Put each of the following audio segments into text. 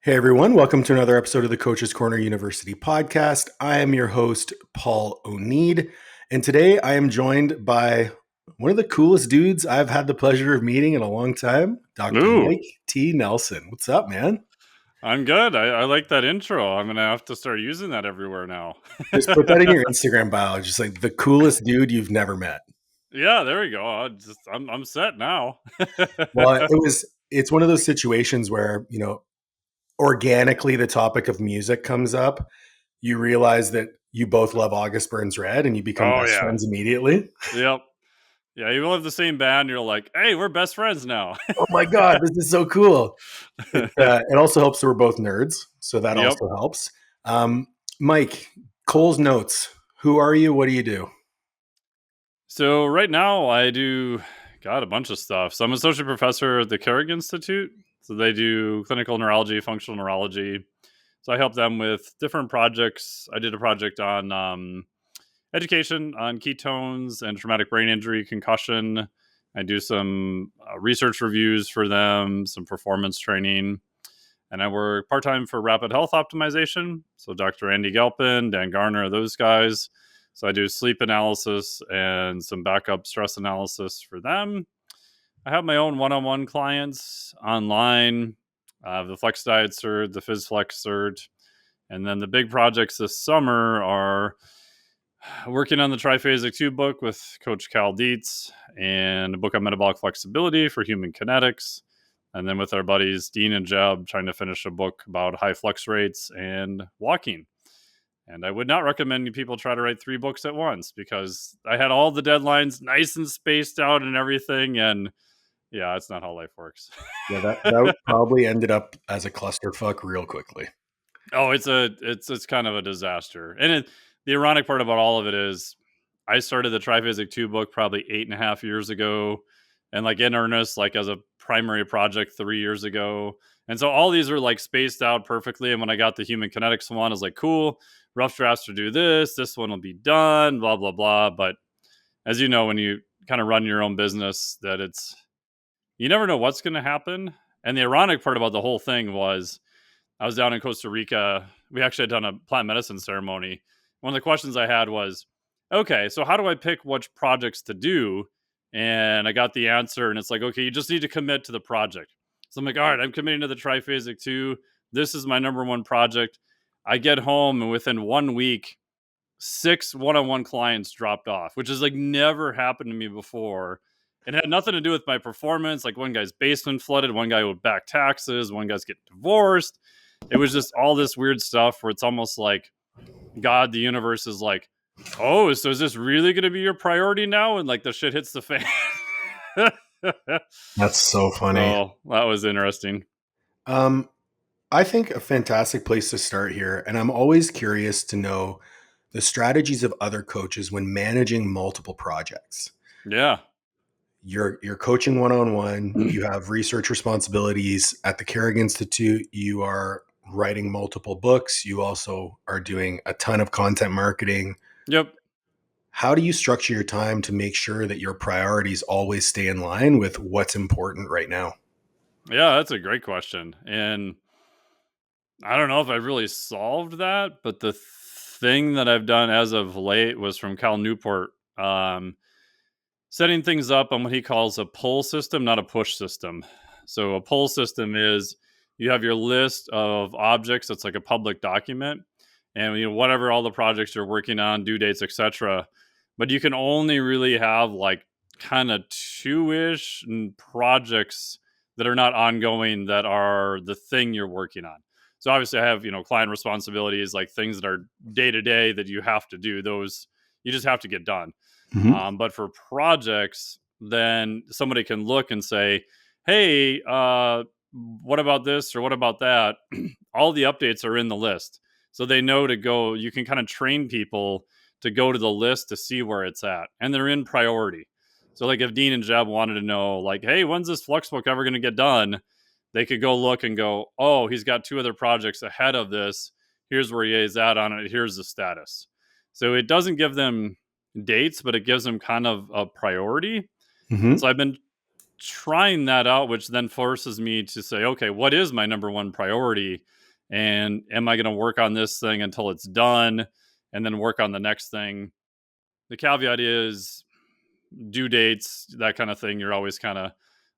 Hey everyone, welcome to another episode of the Coach's Corner University podcast. I am your host, Paul O'Need, and today I am joined by one of the coolest dudes I've had the pleasure of meeting in a long time, Dr. Ooh, Mike T. Nelson. What's up, man? I'm good. I like that intro. I'm gonna have to start using that everywhere now. Just put that in your Instagram bio, just like the coolest dude you've never met. Yeah, there we go. I'm set now. Well, it's one of those situations where, organically the topic of music comes up. You realize that you both love August Burns Red and you become Oh best yeah. friends immediately. Yep. Yeah, you will have the same band. You're like, hey, we're best friends now. Oh my god, this is so cool! It also helps that we're both nerds, so that Yep. also helps. Um, Mike, Cole's notes. Who are you? What do you do? So right now I do a bunch of stuff. So I'm associate professor at the Carrick Institute. So they do clinical neurology, functional neurology. So I help them with different projects. I did a project on education on ketones and traumatic brain injury, concussion. I do some research reviews for them, some performance training, and I work part time for rapid health optimization. So Dr. Andy Galpin, Dan Garner, those guys. So I do sleep analysis and some backup stress analysis for them. I have my own one-on-one clients online. The Flex Diet Cert, the Phys Flex Cert, and then the big projects this summer are working on the Triphasic 2 book with Coach Cal Dietz and a book on metabolic flexibility for human kinetics. And then with our buddies Dean and Jeb, trying to finish a book about high flux rates and walking. And I would not recommend people try to write 3 books at once because I had all the deadlines nice and spaced out and everything. And yeah, it's not how life works. Yeah, that probably ended up as a clusterfuck real quickly. Oh, it's kind of a disaster. And the ironic part about all of it is I started the Triphasic 2 book probably 8.5 years ago, and like in earnest, like as a primary project 3 years ago. And so all these are like spaced out perfectly. And when I got the human kinetics one, I was like, cool, rough drafts to do this one will be done, blah, blah, blah. But as you know, when you kind of run your own business, you never know what's going to happen. And the ironic part about the whole thing was I was down in Costa Rica. We actually had done a plant medicine ceremony. One of the questions I had was, okay, so how do I pick which projects to do? And I got the answer, and it's like, okay, you just need to commit to the project. So I'm like, all right, I'm committing to the Triphasic 2. This is my number one project. I get home, and within 1 week, 6 one-on-one clients dropped off, which has like never happened to me before. It had nothing to do with my performance. Like one guy's basement flooded, one guy owed back taxes, one guy's getting divorced. It was just all this weird stuff where it's almost like God, the universe is like, oh, so is this really going to be your priority now? And like the shit hits the fan. That's so funny. So that was interesting. Um, I think a fantastic place to start here, and I'm always curious to know the strategies of other coaches when managing multiple projects. Yeah. You're coaching one-on-one, you have research responsibilities at the Carrick Institute, you are writing multiple books, you also are doing a ton of content marketing. Yep. How do you structure your time to make sure that your priorities always stay in line with what's important right now? Yeah, that's a great question. And I don't know if I've really solved that, but the thing that I've done as of late was from Cal Newport, setting things up on what he calls a pull system, not a push system. So a pull system is you have your list of objects that's like a public document, and whatever all the projects you're working on, due dates, etc. But you can only really have like kind of two-ish projects that are not ongoing that are the thing you're working on. So obviously I have, client responsibilities, like things that are day to day that you have to do. Those you just have to get done. Mhm. But for projects, then somebody can look and say, hey, what about this or what about that? All the updates are in the list. So they know to go, you can kind of train people to go to the list to see where it's at. And they're in priority. So like if Dean and Jeb wanted to know, like, hey, when's this Flux book ever going to get done? They could go look and go, oh, he's got 2 other projects ahead of this. Here's where he is at on it. Here's the status. So it doesn't give them dates, but it gives them kind of a priority. And Mhm. so I've been trying that out, which then forces me to say, okay, what is my number one priority? And am I going to work on this thing until it's done and then work on the next thing? The caveat is due dates, that kind of thing. You're always kind of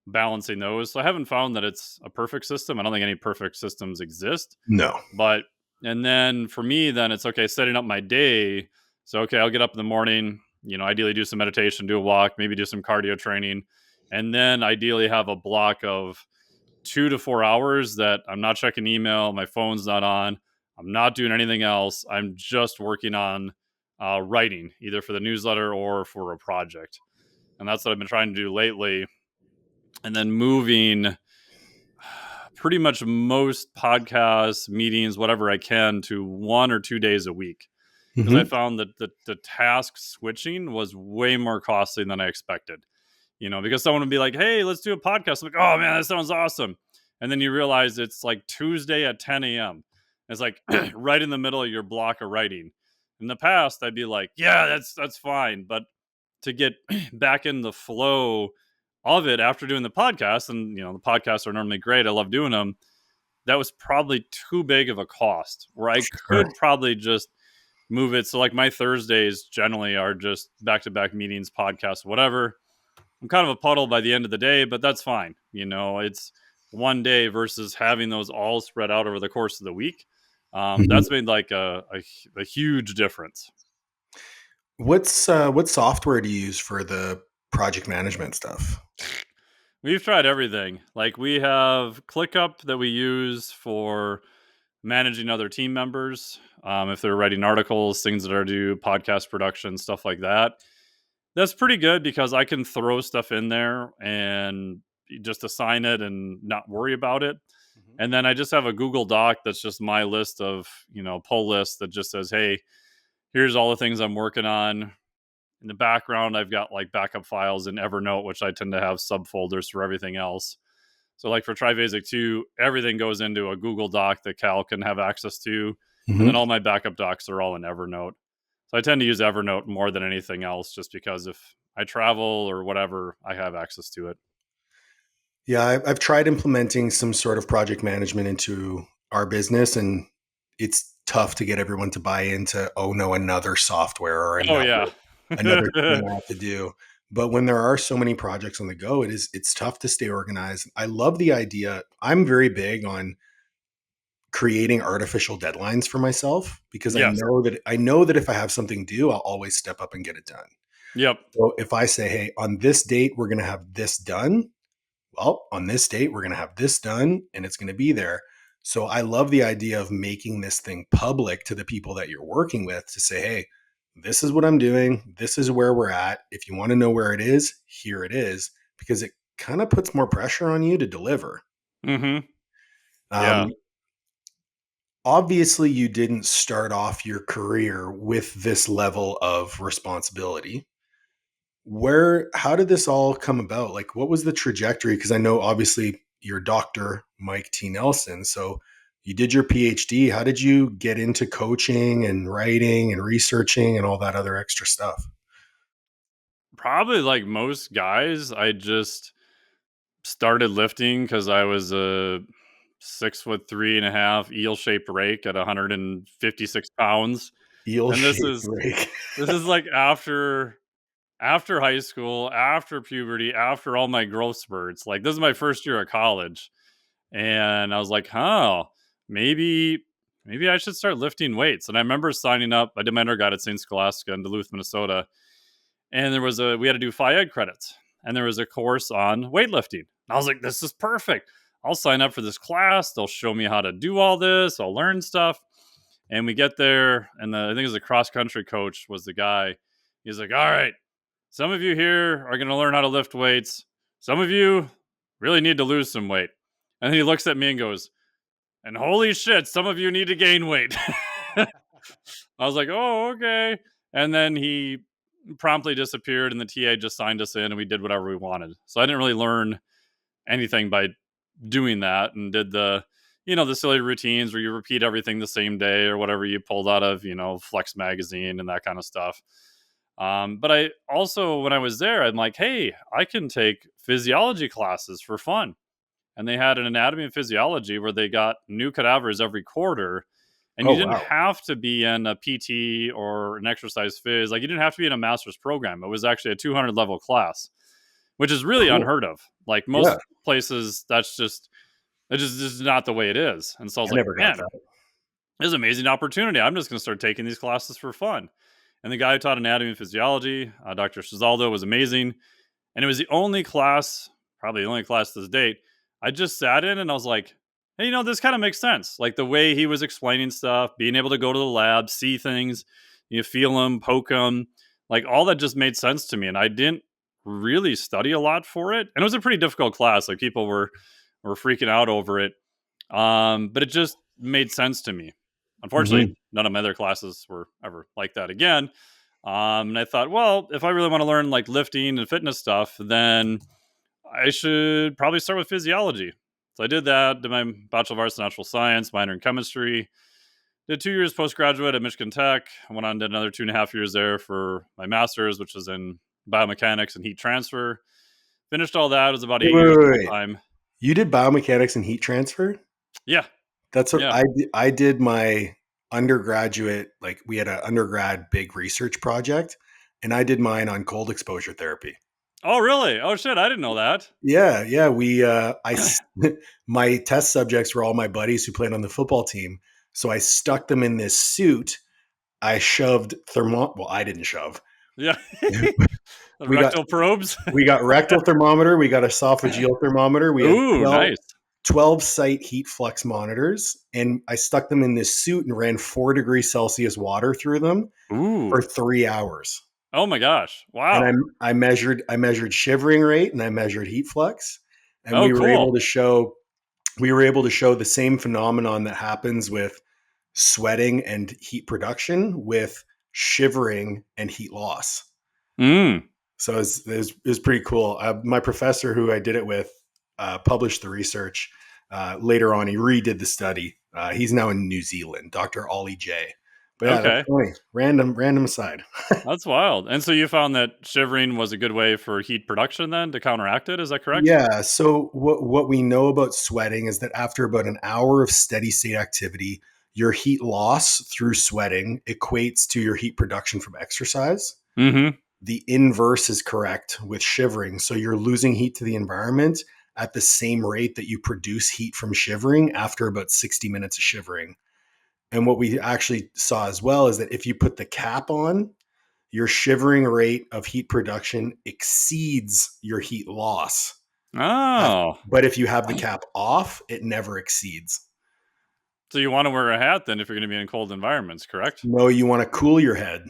balancing those. So I haven't found that it's a perfect system. I don't think any perfect systems exist. No. But, and then for me, then it's okay, setting up my day. So, okay, I'll get up in the morning, ideally do some meditation, do a walk, maybe do some cardio training, and then ideally have a block of 2 to 4 hours that I'm not checking email, my phone's not on, I'm not doing anything else. I'm just working on writing, either for the newsletter or for a project. And that's what I've been trying to do lately. And then moving pretty much most podcasts, meetings, whatever I can to 1 or 2 days a week. Because I Hmm. found that the task switching was way more costly than I expected. Because someone would be like, hey, let's do a podcast. I'm like, oh man, that sounds awesome. And then you realize it's like Tuesday at 10 a.m. It's like right in the middle of your block of writing. In the past, I'd be like, yeah, that's fine. But to get back in the flow of it after doing the podcast, and the podcasts are normally great. I love doing them. That was probably too big of a cost where I Sure. could probably just move it. So like my Thursdays generally are just back to back meetings, podcasts, whatever. I'm kind of a puddle by the end of the day, but that's fine. It's one day versus having those all spread out over the course of the week. Mhm. That's made like a huge difference. What software do you use for the project management stuff? We've tried everything. Like we have ClickUp that we use for managing other team members. If they're writing articles, things that are due, podcast production, stuff like that. That's pretty good because I can throw stuff in there and just assign it and not worry about it. Mhm. And then I just have a Google Doc that's just my list of, pull list that just says, hey, here's all the things I'm working on. In the background, I've got like backup files in Evernote, which I tend to have subfolders for everything else. So, like for Trifasic 2, everything goes into a Google Doc that Cal can have access to. And then Mhm. all my backup docs are all in Evernote. So, I tend to use Evernote more than anything else just because if I travel or whatever, I have access to it. Yeah, I've tried implementing some sort of project management into our business, and it's tough to get everyone to buy into, oh no, another software or Oh, another yeah. thing I have to do. But when there are so many projects on the go, it's tough to stay organized. I love the idea. I'm very big on creating artificial deadlines for myself because Yes. I know that if I have something due, I'll always step up and get it done. Yep. So if I say, hey, on this date, we're going to have this done, well, on this date, we're going to have this done and it's going to be there. So I love the idea of making this thing public to the people that you're working with to say, hey, this is what I'm doing. This is where we're at. If you want to know where it is, here it is, because it kind of puts more pressure on you to deliver. Mhm. Yeah. Um, Obviously, you didn't start off your career with this level of responsibility. How did this all come about? Like, what was the trajectory? Because I know obviously you're Dr. Mike T. Nelson. So you did your PhD. How did you get into coaching and writing and researching and all that other extra stuff? Probably like most guys, I just started lifting because I was a 6'3.5" eel shaped rake at 156 pounds. Eel And this shaped is rake. this is like after high school, after puberty, after all my growth spurts. Like this is my first year of college. And I was like, huh, maybe maybe I should start lifting weights. And I remember signing up. I did my undergrad at St. Scholastica in Duluth, Minnesota. And we had to do phy ed credits. And there was a course on weightlifting. And I was like, this is perfect. I'll sign up for this class. They'll show me how to do all this. I'll learn stuff. And we get there, and I think it was a cross country coach was the guy. He's like, all right, some of you here are going to learn how to lift weights. Some of you really need to lose some weight. And then he looks at me and goes, and holy shit, some of you need to gain weight. I was like, oh, okay. And then he promptly disappeared, and the TA just signed us in, and we did whatever we wanted. So I didn't really learn anything by doing that, and did the silly routines where you repeat everything the same day or whatever you pulled out of Flux magazine and that kind of stuff. But I also, when I was there, I'm like, hey, I can take physiology classes for fun. and they had an anatomy and physiology where they got new cadavers every quarter. And Oh you didn't wow. have to be in a PT or an exercise phys. Like, you didn't have to be in a master's program. It was actually a 200 level class, which is really Cool. unheard of. Like, Yeah. most places, it's just not the way it is. And so I was I like, never got man, that. this is an amazing opportunity. I'm just going to start taking these classes for fun. And the guy who taught anatomy and physiology, Dr. Shizaldo, was amazing. And it was the only class, probably the only class to this date, I just sat in and I was like, hey, this kind of makes sense. Like, the way he was explaining stuff, being able to go to the lab, see things, you feel them, poke them, like, all that just made sense to me. And I didn't really study a lot for it. And it was a pretty difficult class. Like, people were freaking out over it. But it just made sense to me. Unfortunately, Hmm. none of my other classes were ever like that again. And I thought, well, if I really want to learn like lifting and fitness stuff, then I should probably start with physiology. So I did that, did my Bachelor of Arts in Natural Science, minor in chemistry, did 2 years postgraduate at Michigan Tech. I went on, did another 2.5 years there for my master's, which was in biomechanics and heat transfer. Finished all that. It was about Wait, 8 years wait, full wait. time. You did biomechanics and heat transfer? Yeah. That's what Yeah. I did my undergraduate, like we had an undergrad big research project, and I did mine on cold exposure therapy. Oh, really? Oh, shit. I didn't know that. Yeah, yeah. My test subjects were all my buddies who played on the football team. So I stuck them in this suit. I shoved well, I didn't shove. Yeah. The We got rectal probes. we got rectal thermometer, we got esophageal thermometer, we had Ooh, 12, nice. 12 site heat flux monitors, and I stuck them in this suit and ran 4 degrees Celsius water through them for Ooh. 3 hours. Oh my gosh. And Wow. I measured shivering rate and I measured heat flux, and Oh, cool. we were able to show the same phenomenon that happens with sweating and heat production with shivering and heat loss. Mm. So it was pretty cool. My professor who I did it with published the research. Later on, he redid the study. He's now in New Zealand, Dr. Ollie J. But yeah, that's Okay. funny. Random aside. That's wild. And so you found that shivering was a good way for heat production then to counteract it. Is that correct? Yeah. So what we know about sweating is that after about an hour of steady state activity, your heat loss through sweating equates to your heat production from exercise. Mm-hmm. The inverse is correct with shivering. So you're losing heat to the environment at the same rate that you produce heat from shivering after about 60 minutes of shivering. And what we actually saw as well is that if you put the cap on, your shivering rate of heat production exceeds your heat loss. Oh. But if you have the cap off, it never exceeds. So you want to wear a hat then if you're going to be in cold environments, correct? No, you want to cool your head.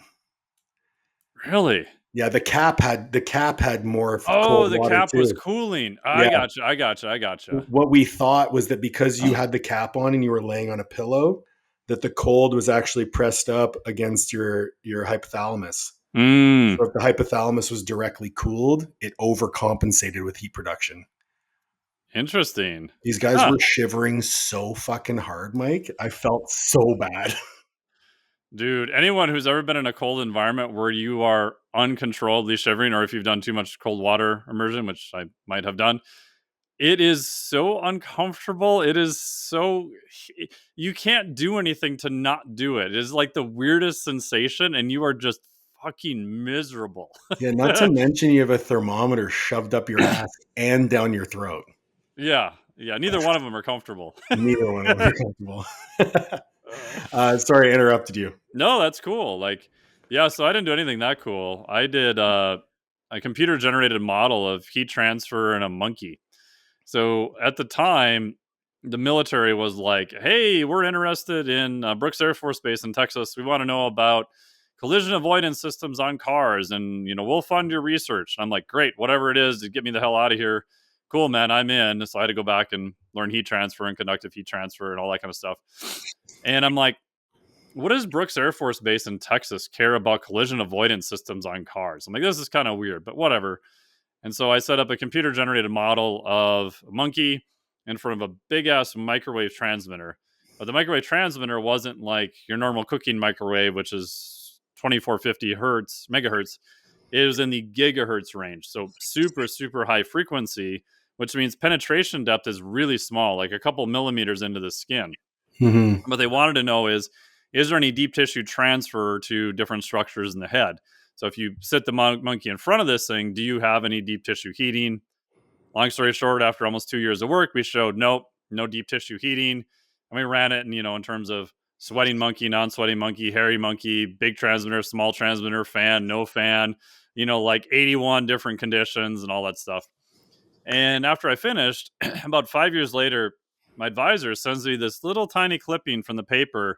Really? Yeah, the cap had more Oh, cold the water cap was too. cooling. I Yeah. gotcha. I gotcha. I gotcha. What we thought was that because you had the cap on and you were laying on a pillow, that the cold was actually pressed up against your hypothalamus. Mm. So if the hypothalamus was directly cooled, it overcompensated with heat production. Interesting. These guys Huh. were shivering so fucking hard, Mike. I felt so bad. Dude, anyone who's ever been in a cold environment where you are uncontrollably shivering, or if you've done too much cold water immersion, which I might have done, it is so uncomfortable. It is so you can't do anything to not do it. It is like the weirdest sensation, and you are just fucking miserable. Yeah, not to mention you have a thermometer shoved up your ass and down your throat. Yeah, yeah. Neither one of them are comfortable. Neither one of them are comfortable. Uh, Sorry, I interrupted you. no, that's cool. Like, yeah. So I didn't do anything that cool. I did a computer generated model of heat transfer in a monkey. So at the time, the military was like, "Hey, we're interested in Brooks Air Force Base in Texas. We want to know about collision avoidance systems on cars, and we'll fund your research." And I'm like, "Great, whatever it is to get me the hell out of here." Cool, man, I'm in. So I had to go back and learn heat transfer and conductive heat transfer and all that kind of stuff. And I'm like, what does Brooks Air Force Base in Texas care about collision avoidance systems on cars? I'm like, this is kind of weird, but whatever. And so I set up a computer generated model of a monkey in front of a big ass microwave transmitter. But the microwave transmitter wasn't like your normal cooking microwave, which is 2450 megahertz. It was in the gigahertz range. So super, super high frequency which means penetration depth is really small, like a couple millimeters into the skin. Hmm. What they wanted to know is there any deep tissue transfer to different structures in the head? So if you sit the monkey in front of this thing, do you have any deep tissue heating? Long story short, after almost 2 years of work, we showed nope, no deep tissue heating. And we ran it, and in terms of sweating monkey, non-sweating monkey, hairy monkey, big transmitter, small transmitter, fan, no fan, like 81 different conditions and all that stuff. And after I finished, about 5 years later, my advisor sends me this little tiny clipping from the paper,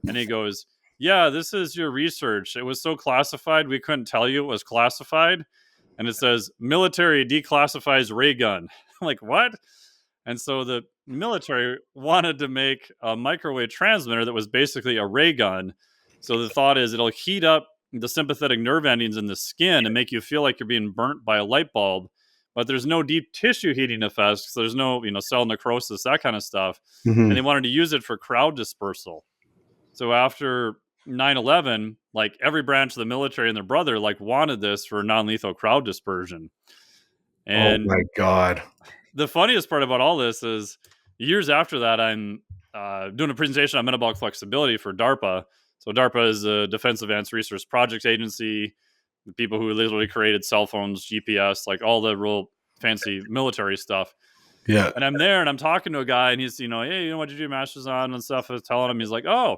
and he goes, "Yeah, this is your research. It was so classified, we couldn't tell you it was classified." And it says, "Military declassifies ray gun." I'm like, what? And so the military wanted to make a microwave transmitter that was basically a ray gun. So the thought is it'll heat up the sympathetic nerve endings in the skin and make you feel like you're being burnt by a light bulb. But there's no deep tissue heating effects. So there's no, cell necrosis, that kind of stuff. And they Hmm. wanted to use it for crowd dispersal. So after 9/11, like every branch of the military and their brother like wanted this for non-lethal crowd dispersion. Oh And my God. the funniest part about all this is years after that, I'm doing a presentation on metabolic flexibility for DARPA. So DARPA is a Defense Advanced Research Projects Agency, the people who literally created cell phones, GPS, like all the real fancy military stuff. Yeah. And I'm there and I'm talking to a guy and he's, hey, what did you do your master's on and stuff. I was telling him, he's like, I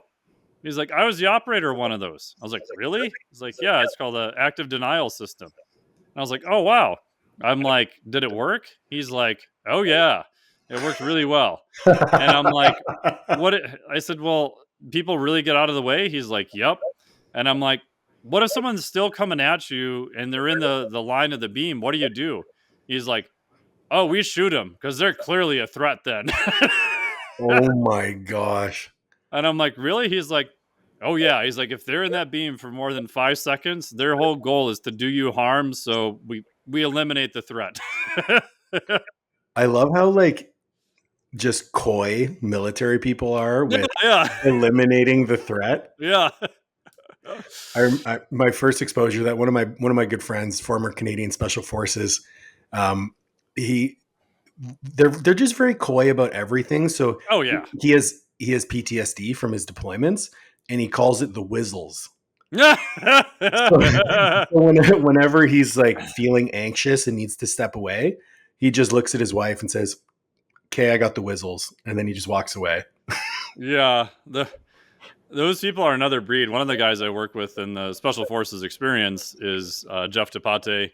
was the operator of one of those. I was like, really? He's like, yeah, it's called an active denial system. And I was like, oh, wow. I'm like, did it work? He's like, oh, yeah, it worked really well. And I'm like, I said, well, people really get out of the way? He's like, yep. And I'm like, what if someone's still coming at you and they're in the line of the beam? What do you do? He's like, oh, we shoot them because they're clearly a threat then. Oh my gosh. And I'm like, really? He's like, oh, yeah. He's like, if they're in that beam for more than 5 seconds, their whole goal is to do you harm. So we eliminate the threat. I love how like just coy military people are Yeah, with yeah, eliminating the threat. yeah. My first exposure to that, one of my good friends, former Canadian Special Forces, um, he they're just very coy about everything. So Oh, yeah. he has PTSD from his deployments, and he calls it the whizzles. So, whenever he's like feeling anxious and needs to step away, he just looks at his wife and says, "Okay, I got the whizzles," and then he just walks away. Yeah. Those people are another breed. One of the guys I work with in the Special Forces experience is Jeff DePate.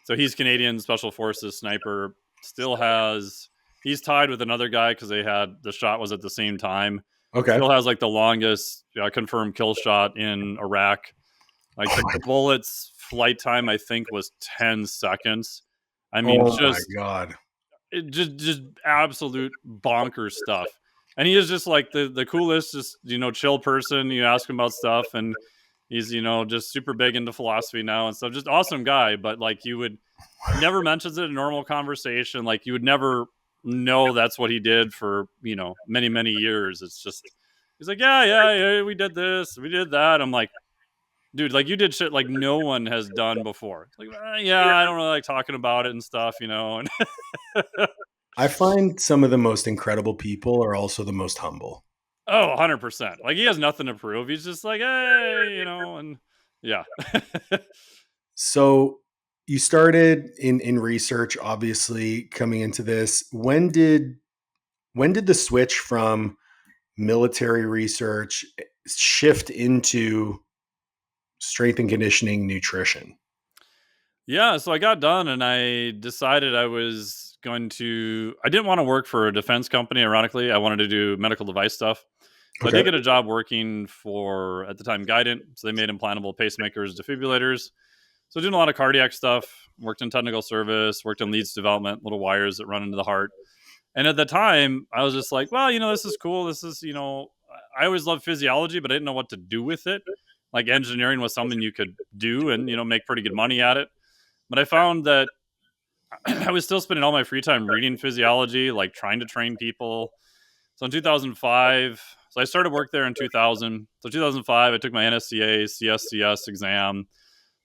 So he's Canadian Special Forces sniper. He's tied with another guy because the shot was at the same time. Okay. Still has like the longest confirmed kill shot in Iraq. Like Oh the my, bullets flight time, I think, was 10 seconds. I mean, oh my God. just absolute bonkers stuff. And he is just like the coolest, just chill person. You ask him about stuff, and he's just super big into philosophy now and stuff. Just awesome guy, but like you would never mentions it in normal conversation. Like you would never know that's what he did for many many years. It's just he's like yeah, we did this, we did that. I'm like, dude, like you did shit like no one has done before. It's like yeah, I don't really like talking about it and stuff, and I find some of the most incredible people are also the most humble. oh, 100%. Like he has nothing to prove. He's just like, hey, and yeah. So you started in research, obviously coming into this. When did the switch from military research shift into strength and conditioning nutrition? Yeah, so I got done and I decided I didn't want to work for a defense company, ironically. I wanted to do medical device stuff. So I Okay. did get a job working for, at the time, Guidant. So they made implantable pacemakers, defibrillators. So doing a lot of cardiac stuff, worked in technical service, worked in leads development, little wires that run into the heart. And at the time, I was just like, well, this is cool. This is, I always loved physiology, but I didn't know what to do with it. Like engineering was something you could do and, make pretty good money at it. But I found that I was still spending all my free time reading physiology, like trying to train people. So in 2005, so I started work there in 2000. So 2005, I took my NSCA, CSCS exam,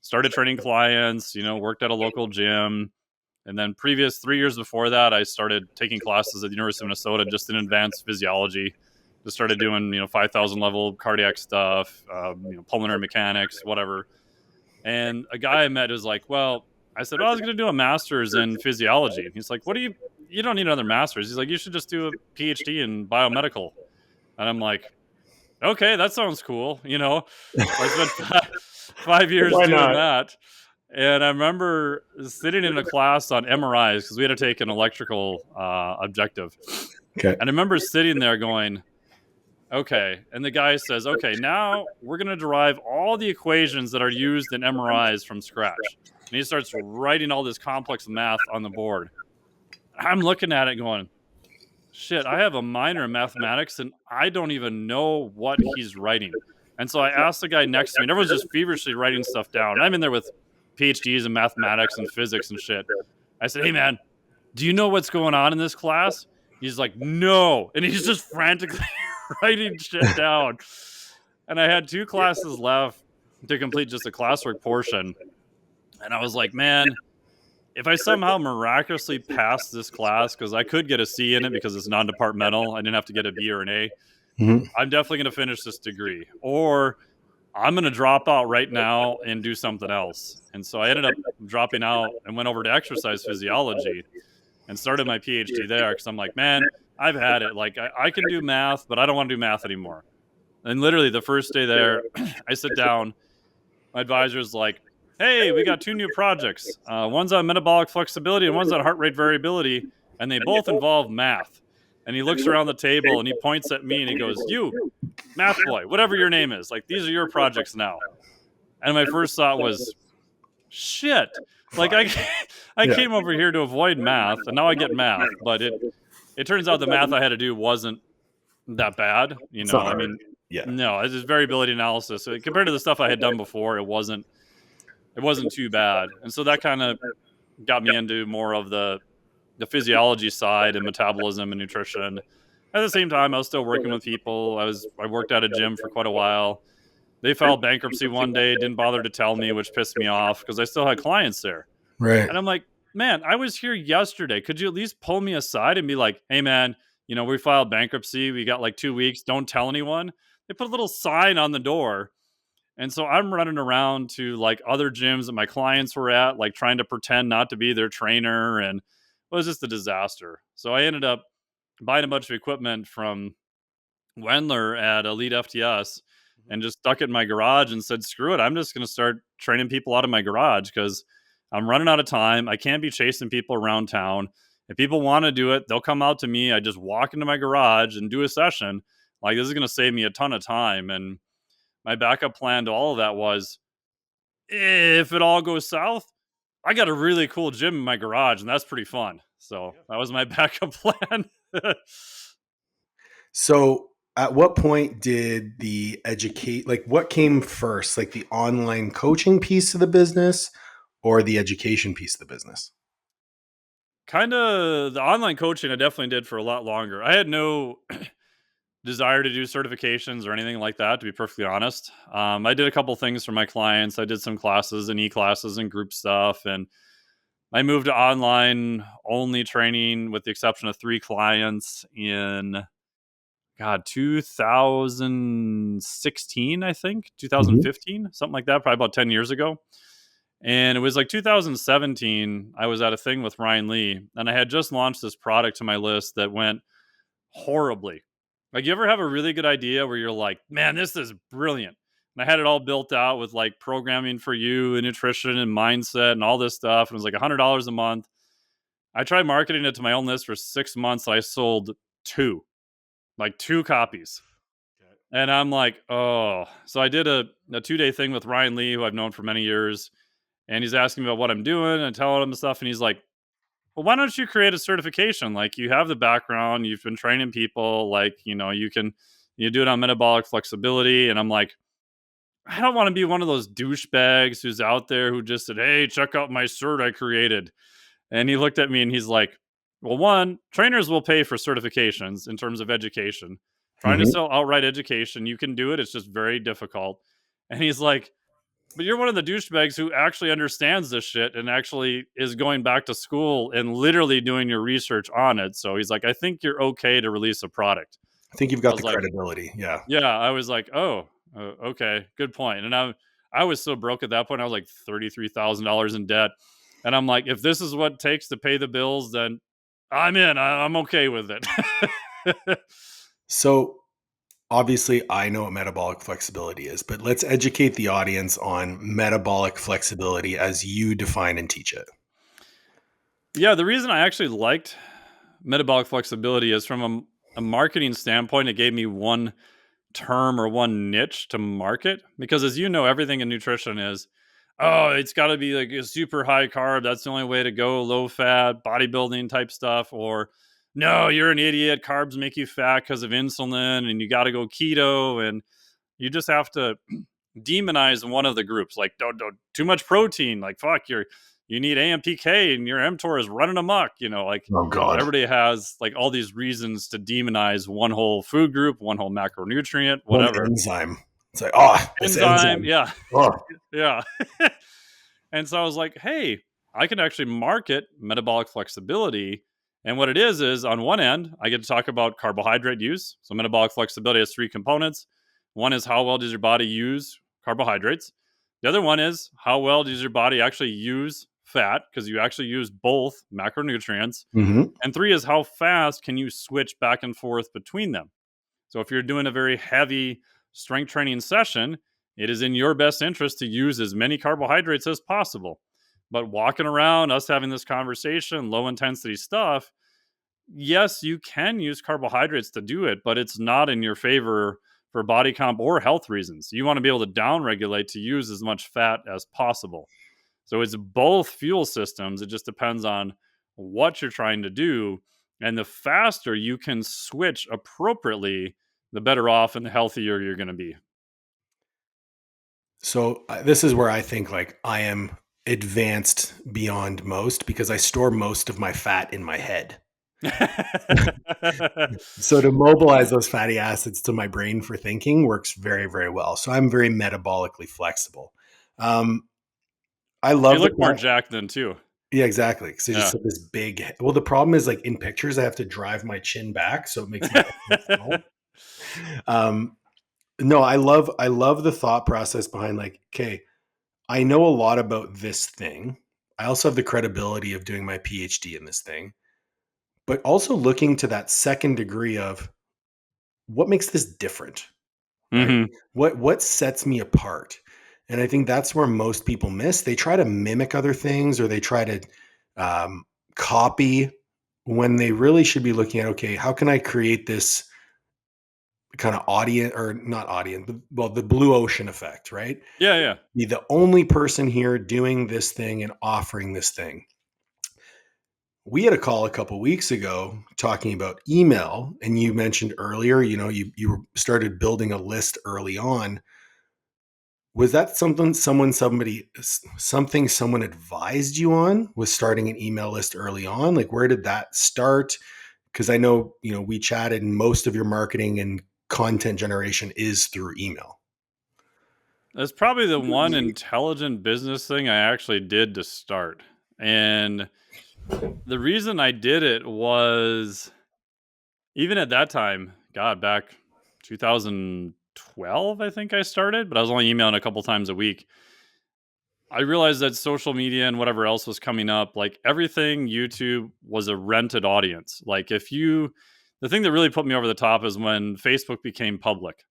started training clients, worked at a local gym, And then previous 3 years before that, I started taking classes at the University of Minnesota just in advanced physiology. Just started doing 5,000 level cardiac stuff, pulmonary mechanics, whatever. And a guy I met was like, well, I said, well, I was going to do a master's in physiology. And he's like, what do you don't need another master's. He's like, you should just do a PhD in biomedical. And I'm like, okay, that sounds cool. So I spent 5 years Why doing not? that. And I remember sitting in a class on MRIs because we had to take an electrical objective. Okay. And I remember sitting there going, okay. And the guy says, okay, now we're going to derive all the equations that are used in MRIs from scratch. And he starts writing all this complex math on the board. I'm looking at it going, shit, I have a minor in mathematics and I don't even know what he's writing. And so I asked the guy next to me, and everyone's just feverishly writing stuff down. I'm in there with PhDs in mathematics and physics and shit. I said, hey, man, do you know what's going on in this class? He's like, no. And he's just frantically writing shit down. And I had 2 classes left to complete just a classwork portion. And I was like, man, if I somehow miraculously pass this class, because I could get a C in it because it's non-departmental, I didn't have to get a B or an A, Mhm. I'm definitely going to finish this degree. Or I'm going to drop out right now and do something else. And so I ended up dropping out and went over to exercise physiology and started my PhD there because I'm like, man, I've had it. Like, I can do math, but I don't want to do math anymore. And literally the first day there, I sit down. My advisor's like, hey, we got 2 new projects. One's on metabolic flexibility and one's on heart rate variability, and they both involve math. And he looks around the table and he points at me and he goes, you, math boy, whatever your name is, like, these are your projects now. And my first thought was, shit. Like, I came over here to avoid math, and now I get math. But it turns out the math I had to do wasn't that bad. It's not I hard. mean, Yeah. no, it's just variability analysis. Compared to the stuff I had done before, it wasn't too bad. And so that kind of got me into more of the physiology side and metabolism and nutrition. At the same time, I was still working with people. I worked at a gym for quite a while. They filed bankruptcy one day, didn't bother to tell me, which pissed me off because I still had clients there. Right. And I'm like, man, I was here yesterday. Could you at least pull me aside and be like, hey, man, we filed bankruptcy. We got like 2 weeks. Don't tell anyone. They put a little sign on the door. And so I'm running around to like other gyms that my clients were at, like trying to pretend not to be their trainer. And it was just a disaster. So I ended up buying a bunch of equipment from Wendler at Elite FTS and just stuck it in my garage and said, screw it. I'm just going to start training people out of my garage because I'm running out of time. I can't be chasing people around town. If people want to do it, they'll come out to me. I just walk into my garage and do a session. Like, this is going to save me a ton of time. And my backup plan to all of that was, if it all goes south, I got a really cool gym in my garage, and that's pretty fun. So that was my backup plan. So at what point did the what came first, like the online coaching piece of the business or the education piece of the business? Kind of the online coaching I definitely did for a lot longer. I had no desire to do certifications or anything like that, to be perfectly honest. I did a couple things for my clients. I did some classes and e-classes and group stuff, and I moved to online only training with the exception of 3 clients in 2016, I think, Mhm. 2015, something like that, probably about 10 years ago. And it was like 2017, I was at a thing with Ryan Lee, and I had just launched this product to my list that went horribly. Like, you ever have a really good idea where you're like, man, this is brilliant. And I had it all built out with like programming for you and nutrition and mindset and all this stuff. And it was like $100 a month. I tried marketing it to my own list for 6 months. I sold 2, like 2 copies. And I'm like, oh. So I did a 2-day thing with Ryan Lee, who I've known for many years. And he's asking me about what I'm doing and telling him stuff. And he's like, well, why don't you create a certification? Like, you have the background, you've been training people, like, you do it on metabolic flexibility. And I'm like, I don't want to be one of those douchebags who's out there who just said, hey, check out my cert I created. And he looked at me and he's like, well, one, trainers will pay for certifications in terms of education. Trying to Mhm. sell outright education, you can do it. It's just very difficult. And he's like, But you're one of the douchebags who actually understands this shit and actually is going back to school and literally doing your research on it. So he's like, I think you're okay to release a product. I think you've I got the was like, credibility. Yeah. yeah, I was like, oh, okay, good point. And I was so broke at that point. I was like $33,000 in debt. And I'm like, if this is what it takes to pay the bills, then I'm in. I'm okay with it. So obviously, I know what metabolic flexibility is, but let's educate the audience on metabolic flexibility as you define and teach it. Yeah, the reason I actually liked metabolic flexibility is from a marketing standpoint. It gave me one term or one niche to market because, as you know, everything in nutrition is, oh, it's got to be like a super high carb. That's the only way to go. Low fat, bodybuilding type stuff. Or no, you're an idiot. Carbs make you fat because of insulin, and you got to go keto. And you just have to demonize one of the groups. Like, don't too much protein. Like, fuck, you need AMPK and your mTOR is running amok. Like Oh God, everybody has like all these reasons to demonize one whole food group, one whole macronutrient, one whatever. enzyme. It's like, oh, this Enzyme, enzyme. yeah, Oh, yeah. And so I was like, hey, I can actually market metabolic flexibility. And what it is on one end, I get to talk about carbohydrate use. So metabolic flexibility has three components. One is how well does your body use carbohydrates? The other one is how well does your body actually use fat? Because you actually use both macronutrients. hmm. And three is how fast can you switch back and forth between them? So if you're doing a very heavy strength training session, it is in your best interest to use as many carbohydrates as possible. But walking around, us having this conversation, low intensity stuff, yes, you can use carbohydrates to do it, but it's not in your favor for body comp or health reasons. You want to be able to down regulate to use as much fat as possible. So it's both fuel systems. It just depends on what you're trying to do. And the faster you can switch appropriately, the better off and the healthier you're going to be. So this is where I think like I am advanced beyond most because I store most of my fat in my head. So to mobilize those fatty acids to my brain for thinking works very, very well. So I'm very metabolically flexible. Um, I You love the look more part. jacked then too. Yeah, exactly. Because I just Yeah. have this big. Well, the problem is like in pictures, I have to drive my chin back, so it makes my head look small. Um, no, I love the thought process behind like, okay, I know a lot about this thing. I also have the credibility of doing my PhD in this thing, but also looking to that second degree of what makes this different, right? Hmm. What sets me apart? And I think that's where most people miss. They try to mimic other things or they try to um, copy when they really should be looking at, okay, how can I create this kind of audience or not audience, but, well, the blue ocean effect, right? Yeah, yeah. Be the only person here doing this thing and offering this thing. We had a call a couple weeks ago talking about email, and you mentioned earlier, you started building a list early on. Was that something someone advised you on? Was starting an email list early on? Like where did that start? Because I know, we chatted and most of your marketing and content generation is through email. That's probably the one intelligent business thing I actually did to start. And the reason I did it was even at that time, God, back 2012, I think I started, but I was only emailing a couple times a week. I realized that social media and whatever else was coming up, like everything YouTube was a rented audience. Like the thing that really put me over the top is when Facebook became public.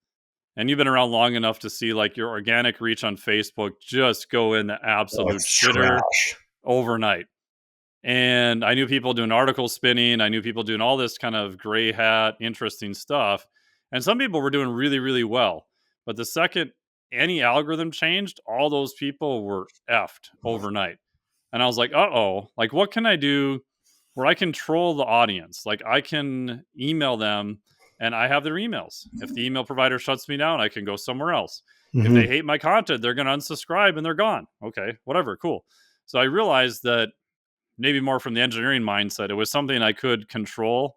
And you've been around long enough to see like your organic reach on Facebook just go in the Oh, absolute it's shitter trash. overnight. And I knew people doing article spinning. I knew people doing all this kind of gray hat, interesting stuff. And some people were doing really, really well. But the second any algorithm changed, all those people were effed overnight. And I was like, like what can I do where I control the audience? Like I can email them and I have their emails. If the email provider shuts me down, I can go somewhere else. If they Hmm. hate my content, they're going to unsubscribe and they're gone. Okay, whatever, cool. So I realized that maybe more from the engineering mindset, it was something I could control.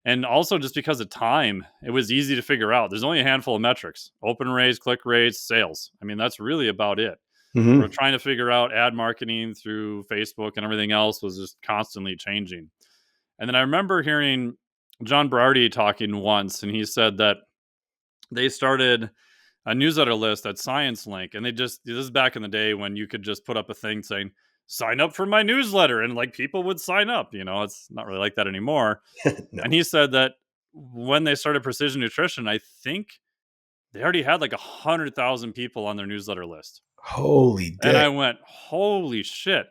And also just because of time, it was easy to figure out. There's only a handful of metrics: open rates, click rates, sales. I mean, that's really about it. We're Hmm. trying to figure out ad marketing through Facebook, and everything else was just constantly changing. And then I remember hearing John Berardi talking once, and he said that they started a newsletter list at Science Link, and this is back in the day when you could just put up a thing saying, sign up for my newsletter, and like people would sign up. It's not really like that anymore. And No. he said that when they started Precision Nutrition, I think they already had like 100,000 people on their newsletter list. Holy And dick. I went, holy shit.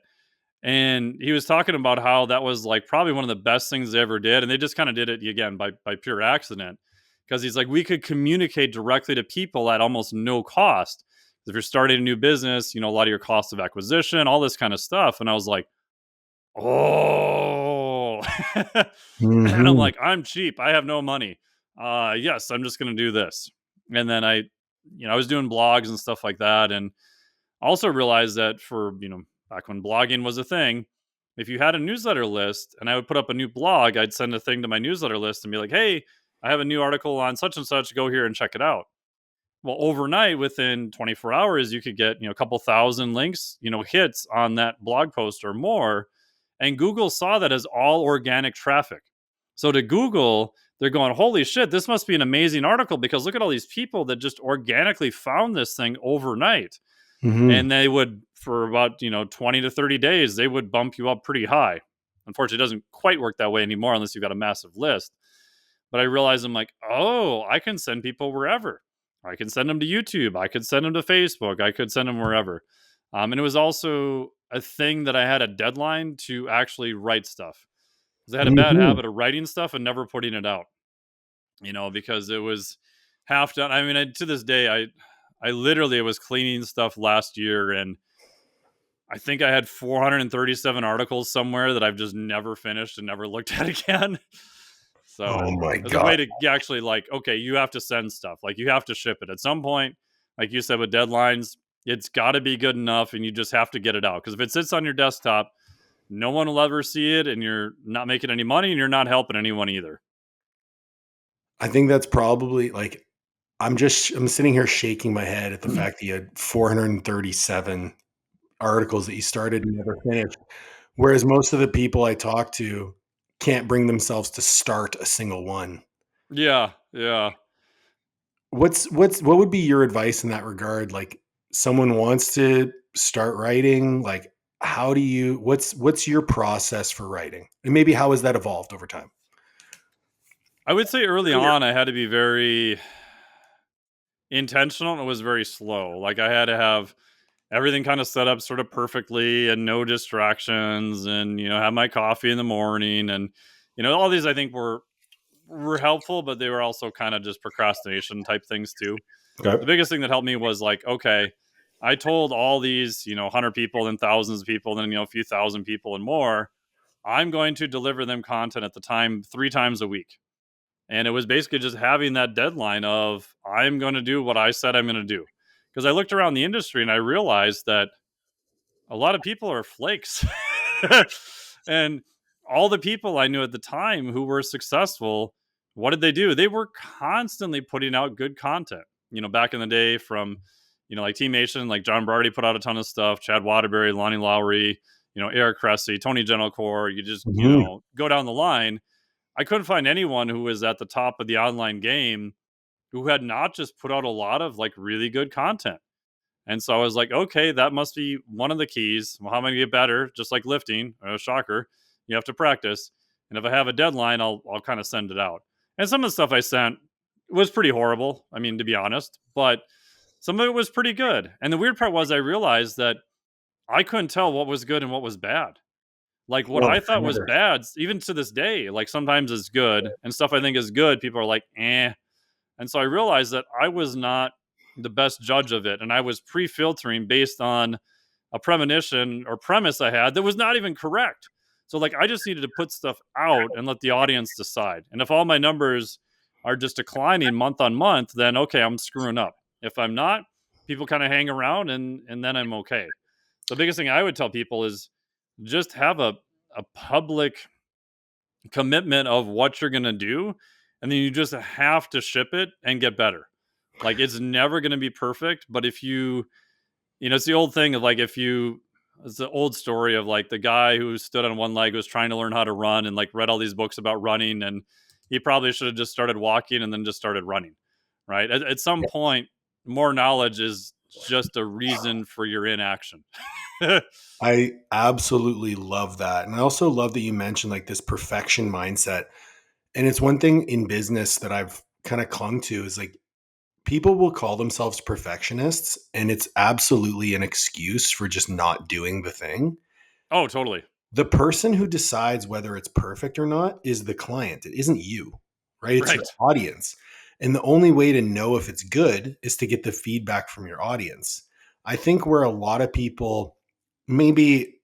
And he was talking about how that was like probably one of the best things they ever did. And they just kind of did it again by pure accident. Because he's like, we could communicate directly to people at almost no cost. If you're starting a new business, a lot of your cost of acquisition, all this kind of stuff. And I was like, oh. And I'm Hmm. like, I'm cheap. I have no money. Yes, I'm just going to do this. And then I was doing blogs and stuff like that. And also realized that back when blogging was a thing, if you had a newsletter list and I would put up a new blog, I'd send a thing to my newsletter list and be like, hey, I have a new article on such and such. Go here and check it out. Well, overnight, within 24 hours, you could get, a couple thousand links, hits on that blog post or more. And Google saw that as all organic traffic. So to Google, they're going, holy shit, this must be an amazing article because look at all these people that just organically found this thing overnight. Hmm. And they would, for about 20 to 30 days, they would bump you up pretty high. Unfortunately, it doesn't quite work that way anymore unless you've got a massive list. But I realized, I'm like, oh, I can send people wherever. I can send them to YouTube, I could send them to Facebook, I could send them wherever. And it was also a thing that I had a deadline to actually write stuff, because I had a bad Hmm. habit of writing stuff and never putting it out, because it was half done. I mean, to this day, I literally was cleaning stuff last year, and I think I had 437 articles somewhere that I've just never finished and never looked at again. Oh So, my as a God. way to actually, like, okay, you have to send stuff. Like, you have to ship it at some point. Like you said, with deadlines, it's got to be good enough, and you just have to get it out. Because if it sits on your desktop, no one will ever see it, and you're not making any money, and you're not helping anyone either. I think that's probably like I'm sitting here shaking my head at the fact that you had 437 articles that you started and never finished. Whereas most of the people I talk to can't bring themselves to start a single one. Yeah, yeah. What would be your advice in that regard? Like someone wants to start writing, like how do you what's your process for writing? And maybe how has that evolved over time? I would say early on, I had to be very intentional, and it was very slow. Like, I had to have everything kind of set up sort of perfectly and no distractions, and have my coffee in the morning, and all these, I think, were helpful, but they were also kind of just procrastination type things too. Okay. The biggest thing that helped me was like, okay, I told all these 100 people, then thousands of people, then a few thousand people and more, I'm going to deliver them content at the time 3 times a week. And it was basically just having that deadline of, I'm going to do what I said I'm going to do. Because I looked around the industry and I realized that a lot of people are flakes. And all the people I knew at the time who were successful, what did they do? They were constantly putting out good content. Back in the day, from like Team Nation, like John Barty put out a ton of stuff, Chad Waterbury, Lonnie Lowry, Eric Cressy, Tony Gentilcore. You just, Mhm. go down the line. I couldn't find anyone who was at the top of the online game who had not just put out a lot of like really good content. And so I was like, okay, that must be one of the keys. Well, how am I gonna get better? Just like lifting, shocker, you have to practice. And if I have a deadline, I'll kind of send it out. And some of the stuff I sent was pretty horrible. I mean, to be honest, but some of it was pretty good. And the weird part was I realized that I couldn't tell what was good and what was bad. Like, what Oh, I thought was sure. bad, even to this day, like sometimes is good, and stuff I think is good, people are like, eh. And so I realized that I was not the best judge of it. And I was pre filtering based on a premonition or premise I had that was not even correct. So, like, I just needed to put stuff out and let the audience decide. And if all my numbers are just declining month on month, then okay, I'm screwing up. If I'm not, people kind of hang around, and then I'm okay. The biggest thing I would tell people is just have a public commitment of what you're going to do, and then you just have to ship it and get better. Like, it's never going to be perfect, but if you, it's the old thing of like, it's the old story of like the guy who stood on one leg was trying to learn how to run and like read all these books about running, and he probably should have just started walking and then just started running, right? At some point, more knowledge is just a reason for your inaction. I absolutely love that. And I also love that you mentioned like this perfection mindset. And it's one thing in business that I've kind of clung to is like people will call themselves perfectionists, and it's absolutely an excuse for just not doing the thing. Oh, totally. The person who decides whether it's perfect or not is the client. It isn't you, right? It's your Right. audience. And the only way to know if it's good is to get the feedback from your audience. I think where a lot of people maybe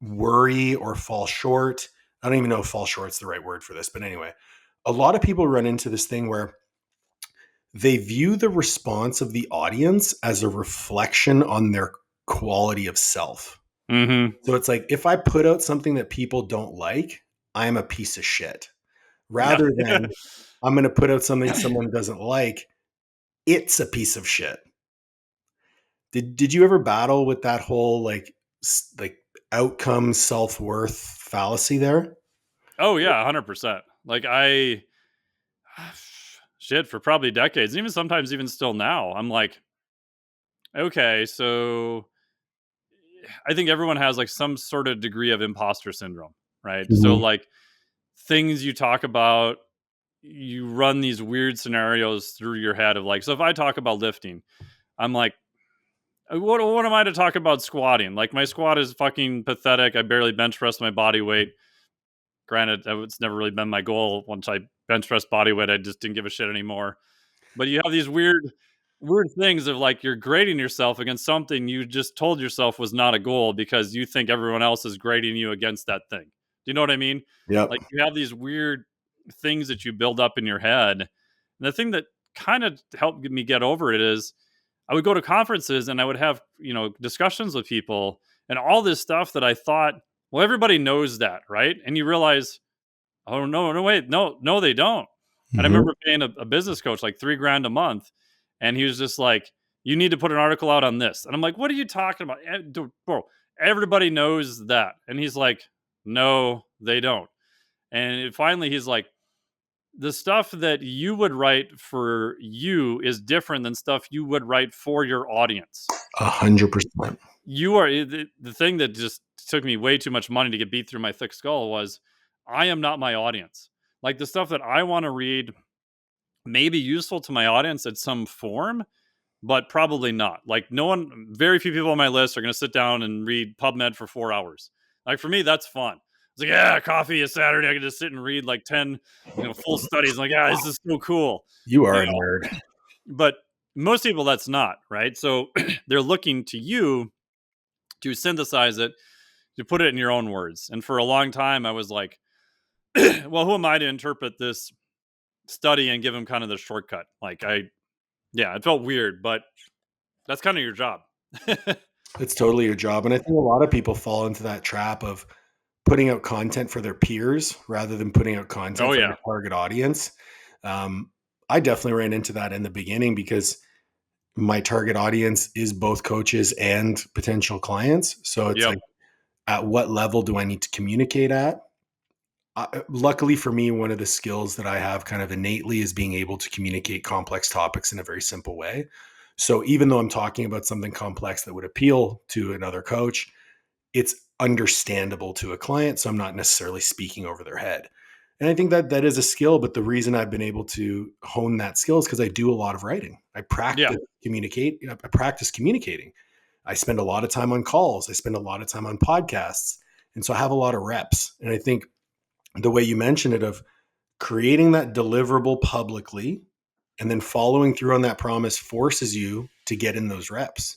worry or fall short, I don't even know if fall short's the right word for this, but anyway, a lot of people run into this thing where they view the response of the audience as a reflection on their quality of self. Mm-hmm. So it's like if I put out something that people don't like, I'm a piece of shit. Yeah. Rather than I'm going to put out something someone doesn't like, it's a piece of shit. Did you ever battle with that whole like outcome self-worth fallacy there? Oh yeah, 100%. Like, shit, for probably decades, even sometimes even still now, I'm like, okay, so I think everyone has like some sort of degree of imposter syndrome, right? So Mhm. like, things you talk about, you run these weird scenarios through your head of like, so if I talk about lifting, I'm like, what am I to talk about squatting? Like, my squat is fucking pathetic. I barely bench press my body weight. Granted, it's never really been my goal. Once I bench press body weight, I just didn't give a shit anymore. But you have these weird things of like you're grading yourself against something you just told yourself was not a goal because you think everyone else is grading you against that thing. Do you know what I mean? Yep. Like, you have these weird things that you build up in your head. And the thing that kind of helped me get over it is I would go to conferences and I would have, discussions with people and all this stuff that I thought, well, everybody knows that, right? And you realize, oh no, no, wait, no, no, they don't. And I Mhm. remember paying a business coach like 3 grand a month, and he was just like, "You need to put an article out on this." And I'm like, "What are you talking about, bro? Everybody knows that." And he's like, "No, they don't." And finally, he's like, "The stuff that you would write for you is different than stuff you would write for your audience. 100%. You are the thing that just took me way too much money to get beat through my thick skull was I am not my audience. Like, the stuff that I want to read may be useful to my audience at some form, but probably not. Like, very few people on my list are going to sit down and read PubMed for 4 hours. Like, for me, that's fun. It's like, yeah, coffee is Saturday. I can just sit and read like 10, full studies. Like, yeah, this is so cool. You You are a know, nerd. but most people that's not, right? So they're looking to you to synthesize it, to put it in your own words. And for a long time, I was like, well, who am I to interpret this study and give him kind of the shortcut? Like, yeah, it felt weird, but that's kind of your job. It's totally your job. And I think a lot of people fall into that trap of putting out content for their peers rather than putting out Oh content for yeah. their target audience. Um, I definitely ran into that in the beginning because my target audience is both coaches and potential clients. So it's Yep. like, at what level do I need to communicate at? Luckily for me, one of the skills that I have kind of innately is being able to communicate complex topics in a very simple way. So even though I'm talking about something complex that would appeal to another coach, it's understandable to a client. So I'm not necessarily speaking over their head. And I think that that is a skill. But the reason I've been able to hone that skill is because I do a lot of writing. Yeah. I practice communicating. I spend a lot of time on calls. I spend a lot of time on podcasts. And so I have a lot of reps. And I think the way you mentioned it of creating that deliverable publicly and then following through on that promise forces you to get in those reps.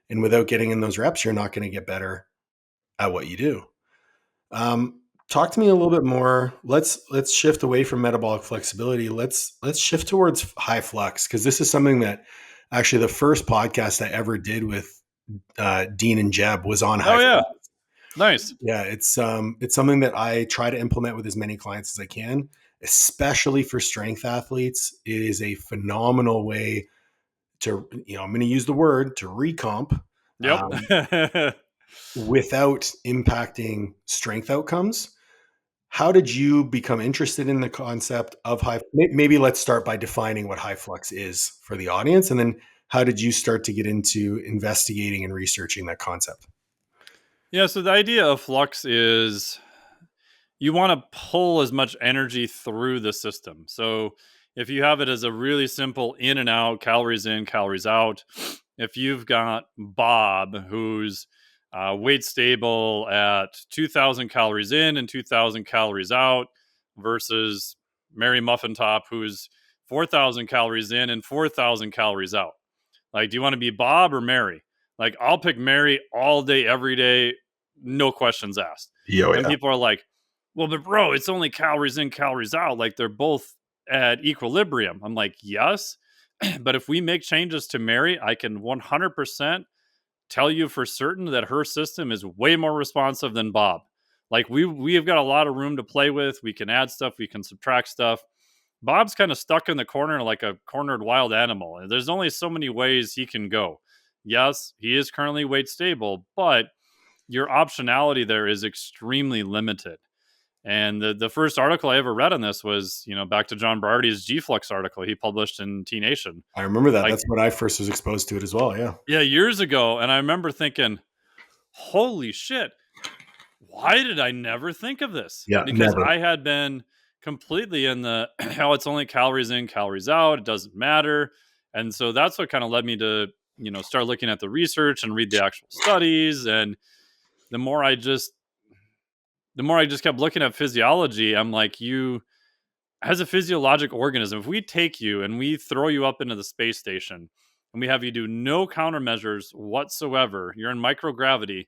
And without getting in those reps, you're not going to get better at what you do. Talk to me a little bit more. Let's shift away from metabolic flexibility. Let's shift towards high flux because this is something that actually the first podcast I ever did with Dean and Jeb was on Oh high yeah. flux. Nice. Yeah, it's something that I try to implement with as many clients as I can, especially for strength athletes. It is a phenomenal way to, I'm going to use the word to recomp, Yep. um, without impacting strength outcomes. How did you become interested in the concept of high? Maybe let's start by defining what high flux is for the audience, and then how did you start to get into investigating and researching that concept? Yeah, so the idea of flux is you want to pull as much energy through the system. So if you have it as a really simple in and out, calories in, calories out, if you've got Bob who's weight stable at 2,000 calories in and 2,000 calories out versus Mary Muffin Top who's 4,000 calories in and 4,000 calories out. Like, do you want to be Bob or Mary? Like, I'll pick Mary all day, every day, no questions asked. Yeah, oh, And yeah. people are like, well, but bro, it's only calories in, calories out. Like, they're both at equilibrium. I'm like, yes. But if we make changes to Mary, I can 100% tell you for certain that her system is way more responsive than Bob. Like, we have got a lot of room to play with. We can add stuff, we can subtract stuff. Bob's kind of stuck in the corner like a cornered wild animal. There's only so many ways he can go. Yes, he is currently weight stable, but your optionality there is extremely limited. And the first article I ever read on this was, back to John Berardi's G Flux article he published in T Nation. I remember that. Like, That's when I first was exposed to it as well. Yeah. yeah, years ago. And I remember thinking, holy shit, why did I never think of this? Yeah, Because never. I had been completely in the how it's only calories in, calories out, it doesn't matter. And so that's what kind of led me to, start looking at the research and read the actual studies. And the more I just the more I just kept looking at physiology, I'm like, you as a physiologic organism, if we take you and we throw you up into the space station and we have you do no countermeasures whatsoever, you're in microgravity,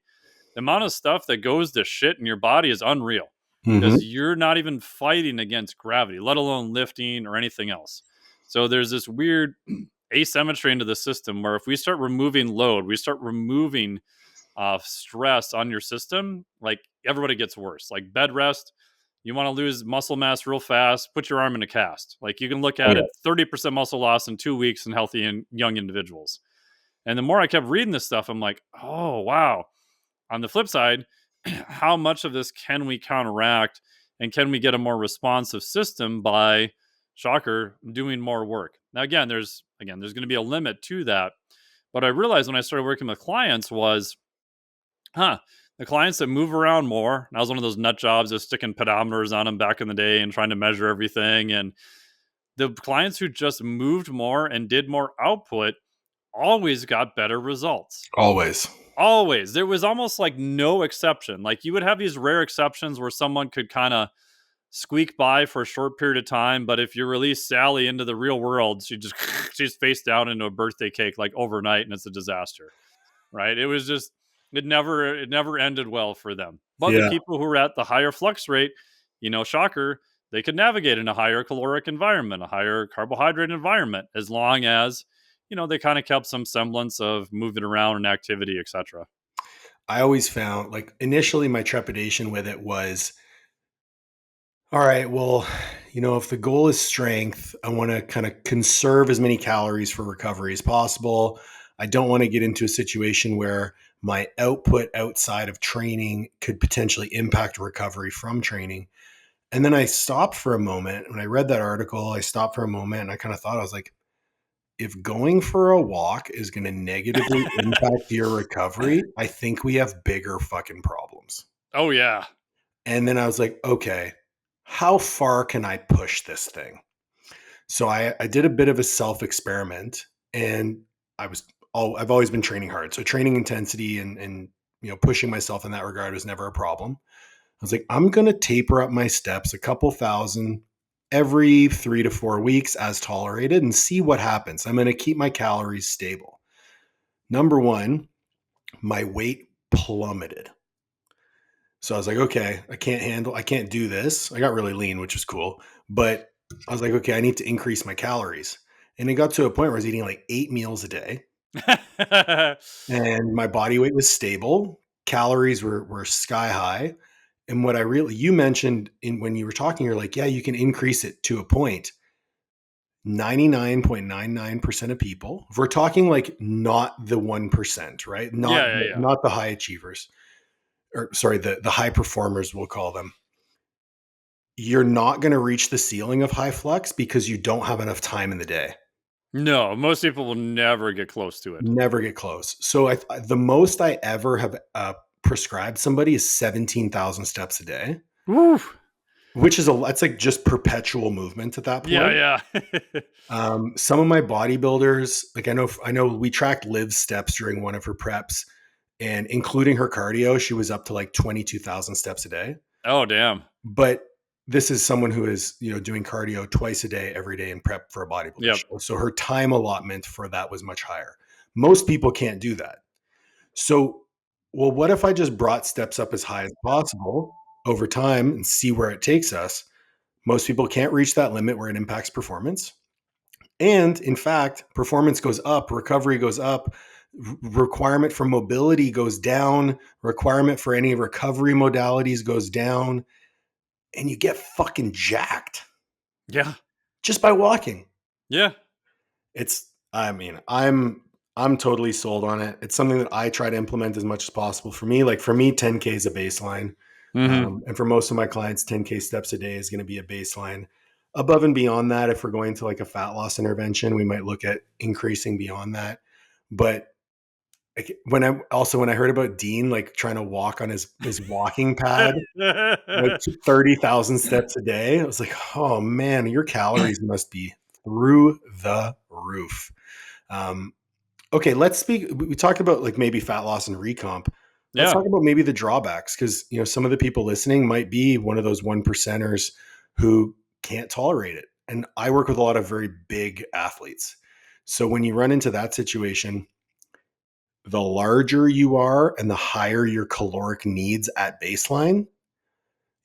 the amount of stuff that goes to shit in your body is unreal Hmm. because you're not even fighting against gravity, let alone lifting or anything else. So there's this weird asymmetry into the system where if we start removing load, we start removing stress on your system, like everybody gets worse. Like bed rest, you want to lose muscle mass real fast, put your arm in a cast. Like you can look Oh, at yeah. it 30% muscle loss in 2 weeks in healthy and young individuals. And the more I kept reading this stuff, I'm like, oh, wow. On the flip side, how much of this can we counteract and can we get a more responsive system by shocker doing more work? Now there's going to be a limit to that. But I realized when I started working with clients was, the clients that move around more, and I was one of those nut jobs just sticking pedometers on them back in the day and trying to measure everything. And the clients who just moved more and did more output always got better results. Always. Always. There was almost like no exception. Like you would have these rare exceptions where someone could kind of squeak by for a short period of time, but if you release Sally into the real world, she's face down into a birthday cake like overnight and it's a disaster. Right? It was just it never ended well for them. But the Yeah. people who were at the higher flux rate, shocker, they could navigate in a higher caloric environment, a higher carbohydrate environment, as long as they kind of kept some semblance of moving around and activity, etc. I always found, like, initially my trepidation with it was, all right, well, if the goal is strength, I want to kind of conserve as many calories for recovery as possible. I don't want to get into a situation where my output outside of training could potentially impact recovery from training. And then I stopped for a moment. When I read that article, I stopped for a moment and I kind of thought, I was like, if going for a walk is going to negatively impact your recovery, I think we have bigger fucking problems. Oh yeah. And then I was like, okay, how far can I push this thing? So I did a bit of a self experiment, and I've always been training hard. So training intensity and pushing myself in that regard was never a problem. I was like, I'm going to taper up my steps a couple thousand every 3 to 4 weeks as tolerated and see what happens. I'm going to keep my calories stable. Number one, my weight plummeted. So I was like, okay, I can't do this. I got really lean, which was cool. But I was like, okay, I need to increase my calories. And it got to a point where I was eating like 8 meals a day and my body weight was stable. calories were sky high. And what you mentioned when you were talking, you're like, yeah, you can increase it to a point. 99.99% of people, if we're talking like not the 1%, right? Not, Yeah, yeah, yeah. not the high achievers, or sorry, the high performers, we'll call them. You're not going to reach the ceiling of high flux because you don't have enough time in the day. No, most people will never get close to it. Never get close. So the most I ever have prescribed somebody is 17,000 steps a day, Woo! which is that's like just perpetual movement at that point. Yeah, yeah. Some of my bodybuilders, like I know we tracked Liv's steps during one of her preps, and including her cardio, she was up to like 22,000 steps a day. Oh, damn. But this is someone who is, doing cardio twice a day, every day in prep for a bodybuilding Yep. show. So her time allotment for that was much higher. Most people can't do that. So, well, what if I just brought steps up as high as possible over time and see where it takes us? Most people can't reach that limit where it impacts performance. And in fact, performance goes up, recovery goes up, requirement for mobility goes down, requirement for any recovery modalities goes down, and you get fucking jacked Yeah. just by walking. Yeah. I'm totally sold on it. It's something that I try to implement as much as possible. For me, like for me, 10K is a baseline. Mhm. And for most of my clients, 10K steps a day is going to be a baseline. Above and beyond that, if we're going to like a fat loss intervention, we might look at increasing beyond that. But when I heard about Dean like trying to walk on his walking pad, like 30,000 steps a day, I was like, oh man, your calories must be through the roof. Um, okay, let's speak. We talked about like maybe fat loss and recomp. Let's Yeah. talk about maybe the drawbacks, because some of the people listening might be one of those 1%ers who can't tolerate it. And I work with a lot of very big athletes. So when you run into that situation, the larger you are and the higher your caloric needs at baseline,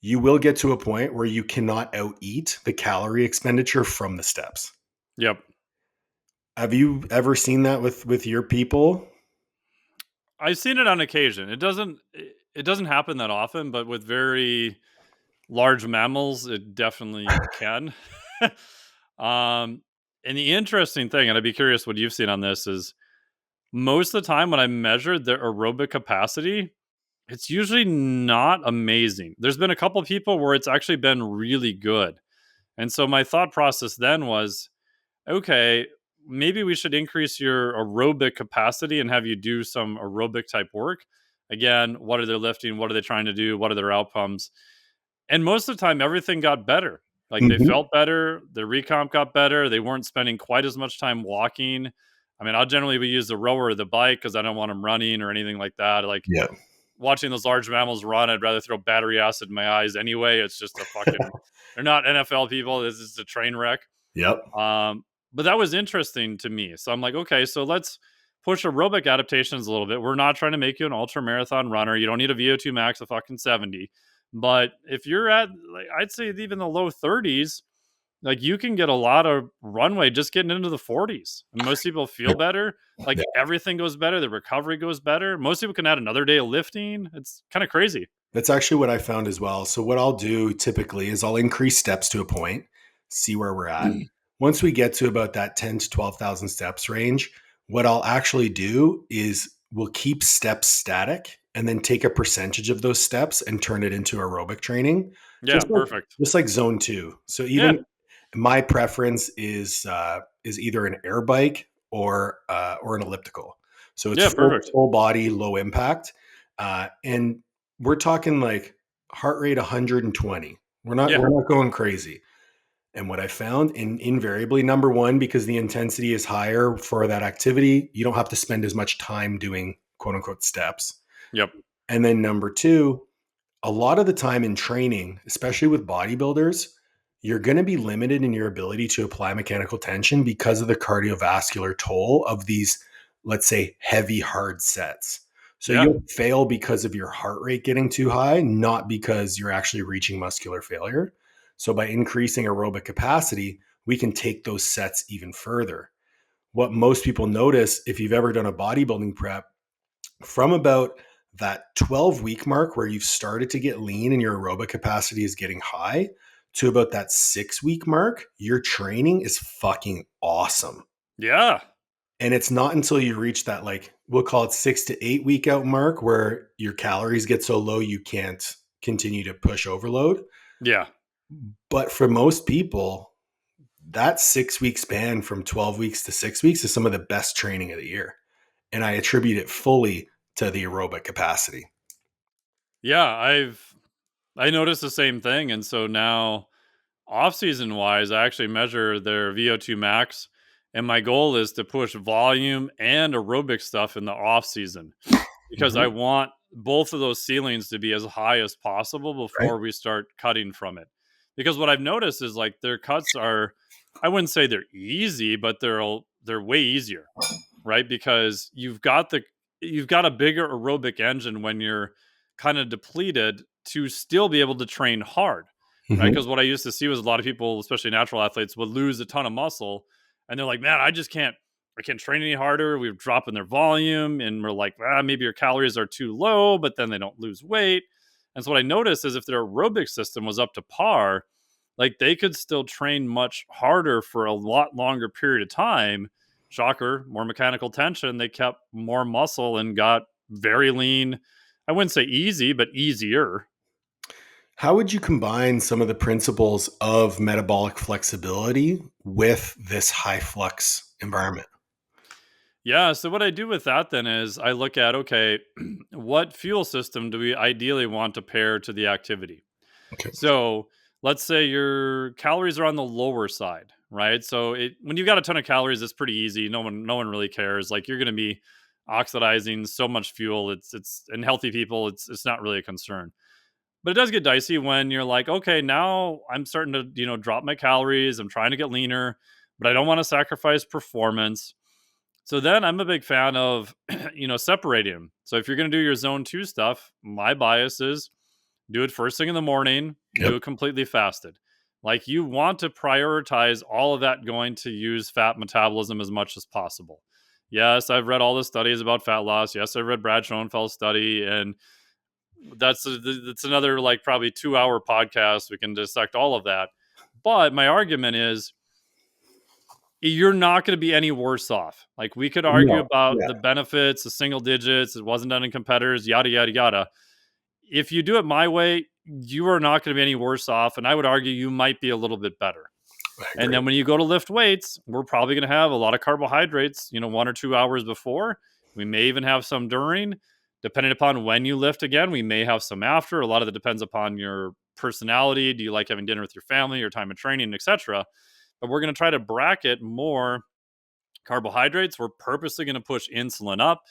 you will get to a point where you cannot out eat the calorie expenditure from the steps. Yep. Have you ever seen that with your people? I've seen it on occasion. It doesn't happen that often, but with very large mammals, it definitely can. um, and the interesting thing, and I'd be curious what you've seen on this, is most of the time when I measured their aerobic capacity, it's usually not amazing. There's been a couple of people where it's actually been really good. And so my thought process then was, okay, maybe we should increase your aerobic capacity and have you do some aerobic type work. Again, what are they lifting? What are they trying to do? What are their outcomes? And most of the time, everything got better. Like they Mhm. felt better. Their recomp got better. They weren't spending quite as much time walking. I mean, I'll generally use the rower or the bike because I don't want them running or anything like that. Like Yeah. watching those large mammals run, I'd rather throw battery acid in my eyes anyway. It's just a fucking, they're not NFL people. This is a train wreck. Yep. Um, but that was interesting to me. So I'm like, okay, so let's push aerobic adaptations a little bit. We're not trying to make you an ultra marathon runner. You don't need a VO2 max of fucking 70. But if you're at, like, I'd say even the low 30s, like you can get a lot of runway just getting into the 40s. And most people feel better. Like Yeah. everything goes better. The recovery goes better. Most people can add another day of lifting. It's kind of crazy. That's actually what I found as well. So what I'll do typically is I'll increase steps to a point, see where we're at. Once we get to about that 10 to 12,000 steps range, what I'll actually do is we'll keep steps static and then take a percentage of those steps and turn it into aerobic training, Yeah, perfect. just like zone 2. So Yeah, even my preference is either an air bike or an elliptical. So it's yeah, perfect. full body, low impact, and we're talking like heart rate 120. Yeah, We're not going crazy. And what I found, invariably, number one, because the intensity is higher for that activity, you don't have to spend as much time doing quote unquote steps. yep, And then number two, a lot of the time in training, especially with bodybuilders, you're going to be limited in your ability to apply mechanical tension because of the cardiovascular toll of these, let's say, heavy, hard sets. So yeah, you'll fail because of your heart rate getting too high, not because you're actually reaching muscular failure. So by increasing aerobic capacity, we can take those sets even further. What most people notice, if you've ever done a bodybuilding prep, from about that 12-week mark where you've started to get lean and your aerobic capacity is getting high to about that 6-week mark, your training is fucking awesome. Yeah. And it's not until you reach that, like, we'll call it 6 to 8 week out mark where your calories get so low you can't continue to push overload. Yeah. But for most people, that 6 week span from 12 weeks to 6 weeks is some of the best training of the year. And I attribute it fully to the aerobic capacity. Yeah. I noticed the same thing. And so now, off season wise, I actually measure their VO2 max. And my goal is to push volume and aerobic stuff in the off season because I Mhm. want both of those ceilings to be as high as possible Right? before we start cutting from it. Because what I've noticed is like their cuts are, I wouldn't say they're easy, but they're way easier, right? Because you've got a bigger aerobic engine when you're kind of depleted to still be able to train hard, right? Mhm. Because what I used to see was a lot of people, especially natural athletes, would lose a ton of muscle, and they're like, "Man, I can't train any harder." We're dropping their volume, and we're like, maybe your calories are too low, but then they don't lose weight. And so what I noticed is if their aerobic system was up to par, like they could still train much harder for a lot longer period of time. Shocker, more mechanical tension. They kept more muscle and got very lean. I wouldn't say easy, but easier. How would you combine some of the principles of metabolic flexibility with this high flux environment? Yeah. So what I do with that then is I look at, okay, what fuel system do we ideally want to pair to the activity? Okay. So let's say your calories are on the lower side, right? So when you got a ton of calories, it's pretty easy. No one really cares. Like you're going to be oxidizing so much fuel. It's in healthy people, it's not really a concern. But it does get dicey when you're like, okay, now I'm starting to drop my calories. I'm trying to get leaner, but I don't want to sacrifice performance. So then I'm a big fan of separating them. So if you're going to do your zone 2 stuff, my bias is do it first thing in the morning, do Yep. it completely fasted. Like you want to prioritize all of that going to use fat metabolism as much as possible. Yes, I've read all the studies about fat loss. Yes, I've read Brad Schoenfeld's study, and that's another like probably 2 hour podcast. We can dissect all of that. But my argument is you're not going to be any worse off. Like we could argue No. about Yeah. the benefits, the single digits, it wasn't done in competitors, yada yada yada. If you do it my way, you are not going to be any worse off. And I would argue you might be a little bit better. I And agree. then when you go to lift weights, we're probably going to have a lot of carbohydrates, 1 or 2 hours before. We may even have some during, depending upon when you lift again. We may have some after. A lot of it depends upon your personality. Do you like having dinner with your family, your time of training, etc.? But we're going to try to bracket more carbohydrates. We're purposely going to push insulin up.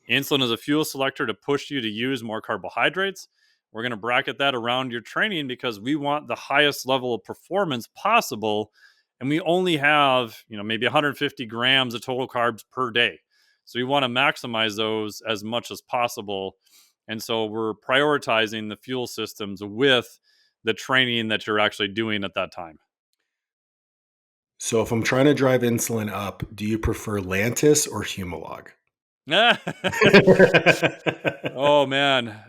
Insulin is a fuel selector to push you to use more carbohydrates. We're going to bracket that around your training because we want the highest level of performance possible. And we only have, maybe 150 grams of total carbs per day. So we want to maximize those as much as possible. And so we're prioritizing the fuel systems with the training that you're actually doing at that time. So if I'm trying to drive insulin up, do you prefer Lantus or Humalog? Oh man.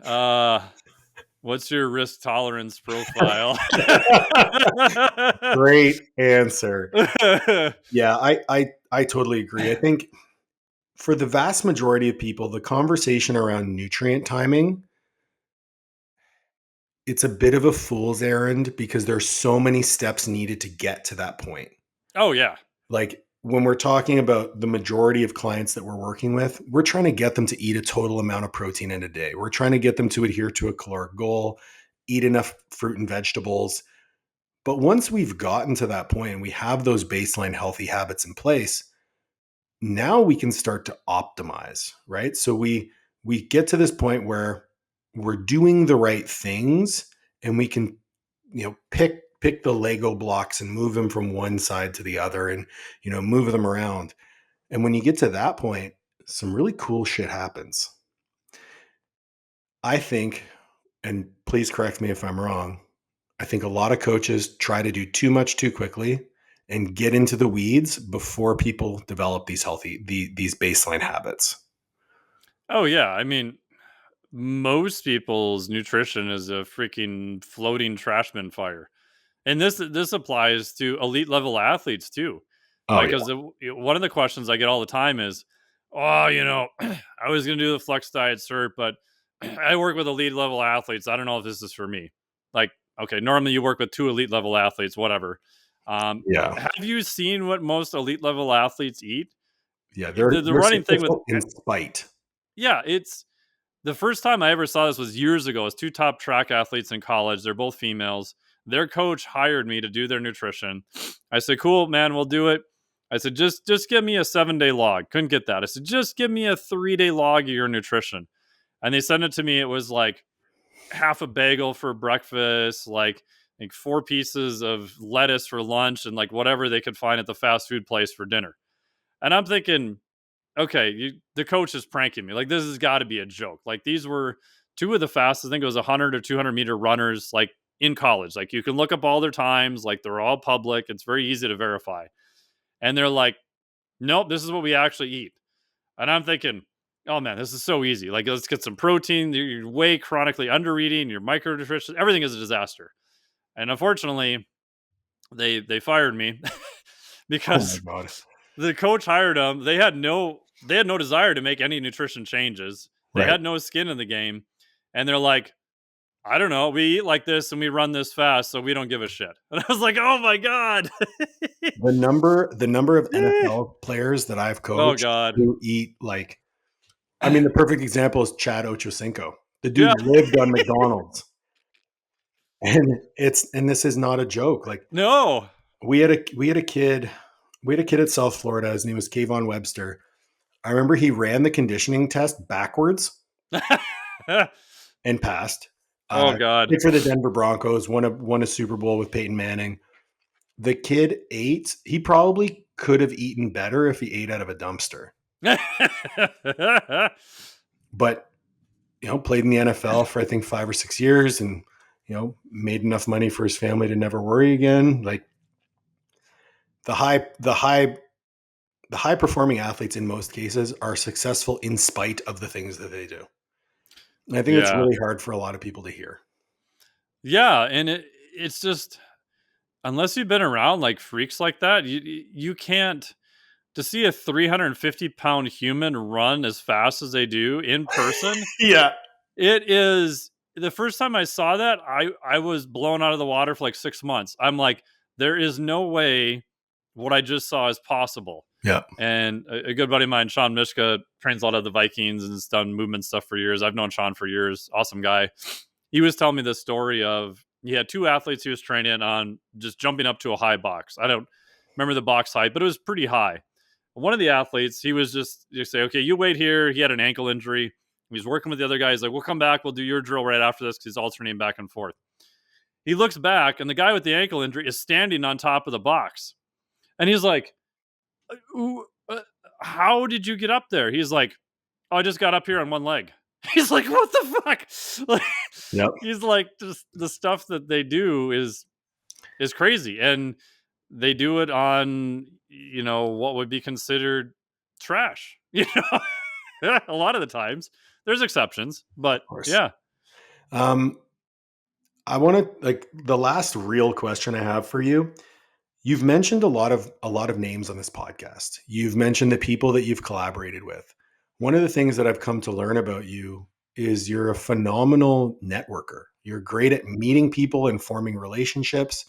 What's your risk tolerance profile? Great answer. Yeah, I totally agree. I think for the vast majority of people, the conversation around nutrient timing, it's a bit of a fool's errand because there's so many steps needed to get to that point. Oh yeah. Like when we're talking about the majority of clients that we're working with, we're trying to get them to eat a total amount of protein in a day. We're trying to get them to adhere to a caloric goal, eat enough fruit and vegetables. But once we've gotten to that point and we have those baseline healthy habits in place, now we can start to optimize, right? So we get to this point where we're doing the right things and we can pick the Lego blocks and move them from one side to the other and move them around. And when you get to that point, some really cool shit happens. I think, and please correct me if I'm wrong, I think a lot of coaches try to do too much too quickly and get into the weeds before people develop these baseline habits. Oh yeah. I mean, most people's nutrition is a freaking floating trash bin fire. And this applies to elite level athletes too. Oh Like, yeah. because one of the questions I get all the time is, "Oh, I was going to do the Flux diet cert, but I work with elite level athletes. I don't know if this is for me." Like, okay, normally you work with two elite level athletes, whatever. Yeah. Have you seen what most elite level athletes eat? Yeah. The They're running thing with, successful in spite. yeah, it's the first time I ever saw this was years ago. It's two top track athletes in college. They're both females. Their coach hired me to do their nutrition. I said, "Cool, man, we'll do it." I said, "Just give me a 7-day log." Couldn't get that. I said, "Just give me a 3-day log of your nutrition." And they sent it to me. It was like half a bagel for breakfast, like 4 pieces of lettuce for lunch, and like whatever they could find at the fast food place for dinner. And I'm thinking, okay, the coach is pranking me. Like, this has got to be a joke. Like, these were two of the fastest, I think it was 100 or 200-meter runners, like in college. Like, you can look up all their times, like, they're all public. It's very easy to verify. And they're like, "Nope, this is what we actually eat." And I'm thinking, oh man, this is so easy. Like, let's get some protein. You're way chronically under eating, your micronutrition, everything is a disaster. And unfortunately, they fired me Oh my because god. the coach hired them. They had no desire to make any nutrition changes. They Right. had no skin in the game. And they're like, "I don't know. We eat like this and we run this fast, so we don't give a shit." And I was like, "Oh my God." The number of NFL players that I've Oh coached God. who eat like, I mean, the perfect example is Chad Ochocinco. The dude Yeah. lived on McDonald's. And this is not a joke. Like, No. we had a kid at South Florida. His name was Kayvon Webster. I remember he ran the conditioning test backwards and passed. Oh God. Played for the Denver Broncos, won a Super Bowl with Peyton Manning. The kid ate. He probably could have eaten better if he ate out of a dumpster. But played in the NFL for I think 5 or 6 years, and made enough money for his family to never worry again. Like the high the high the high performing athletes in most cases are successful in spite of the things that they do. And I think it's Yeah. really hard for a lot of people to hear. Yeah, and it's just, unless you've been around like freaks like that, you can't, to see a 350-pound human run as fast as they do in person. Yeah. It is, the first time I saw that, I was blown out of the water for like 6 months. I'm like, there is no way what I just saw is possible. Yeah. And a good buddy of mine, Sean Mishka, trains a lot of the Vikings and has done movement stuff for years. I've known Sean for years. Awesome guy. He was telling me this story of, he had two athletes he was training on just jumping up to a high box. I don't remember the box height, but it was pretty high. One of the athletes, he was just, you say, "Okay, you wait here." He had an ankle injury. He's working with the other guy. He's like, "We'll come back. We'll do your drill right after this," because he's alternating back and forth. He looks back, and the guy with the ankle injury is standing on top of the box. And he's like, "Ooh, how did you get up there?" He's like, "Oh, I just got up here on one leg." He's like, "What the fuck?" Like, Yep. he's like, just the stuff that they do is crazy, and they do it on, what would be considered trash. A lot of the times. There's exceptions, but Of course. yeah. Um, I want to, like, the last real question I have for you. You've mentioned a lot of names on this podcast. You've mentioned the people that you've collaborated with. One of the things that I've come to learn about you is you're a phenomenal networker. You're great at meeting people and forming relationships.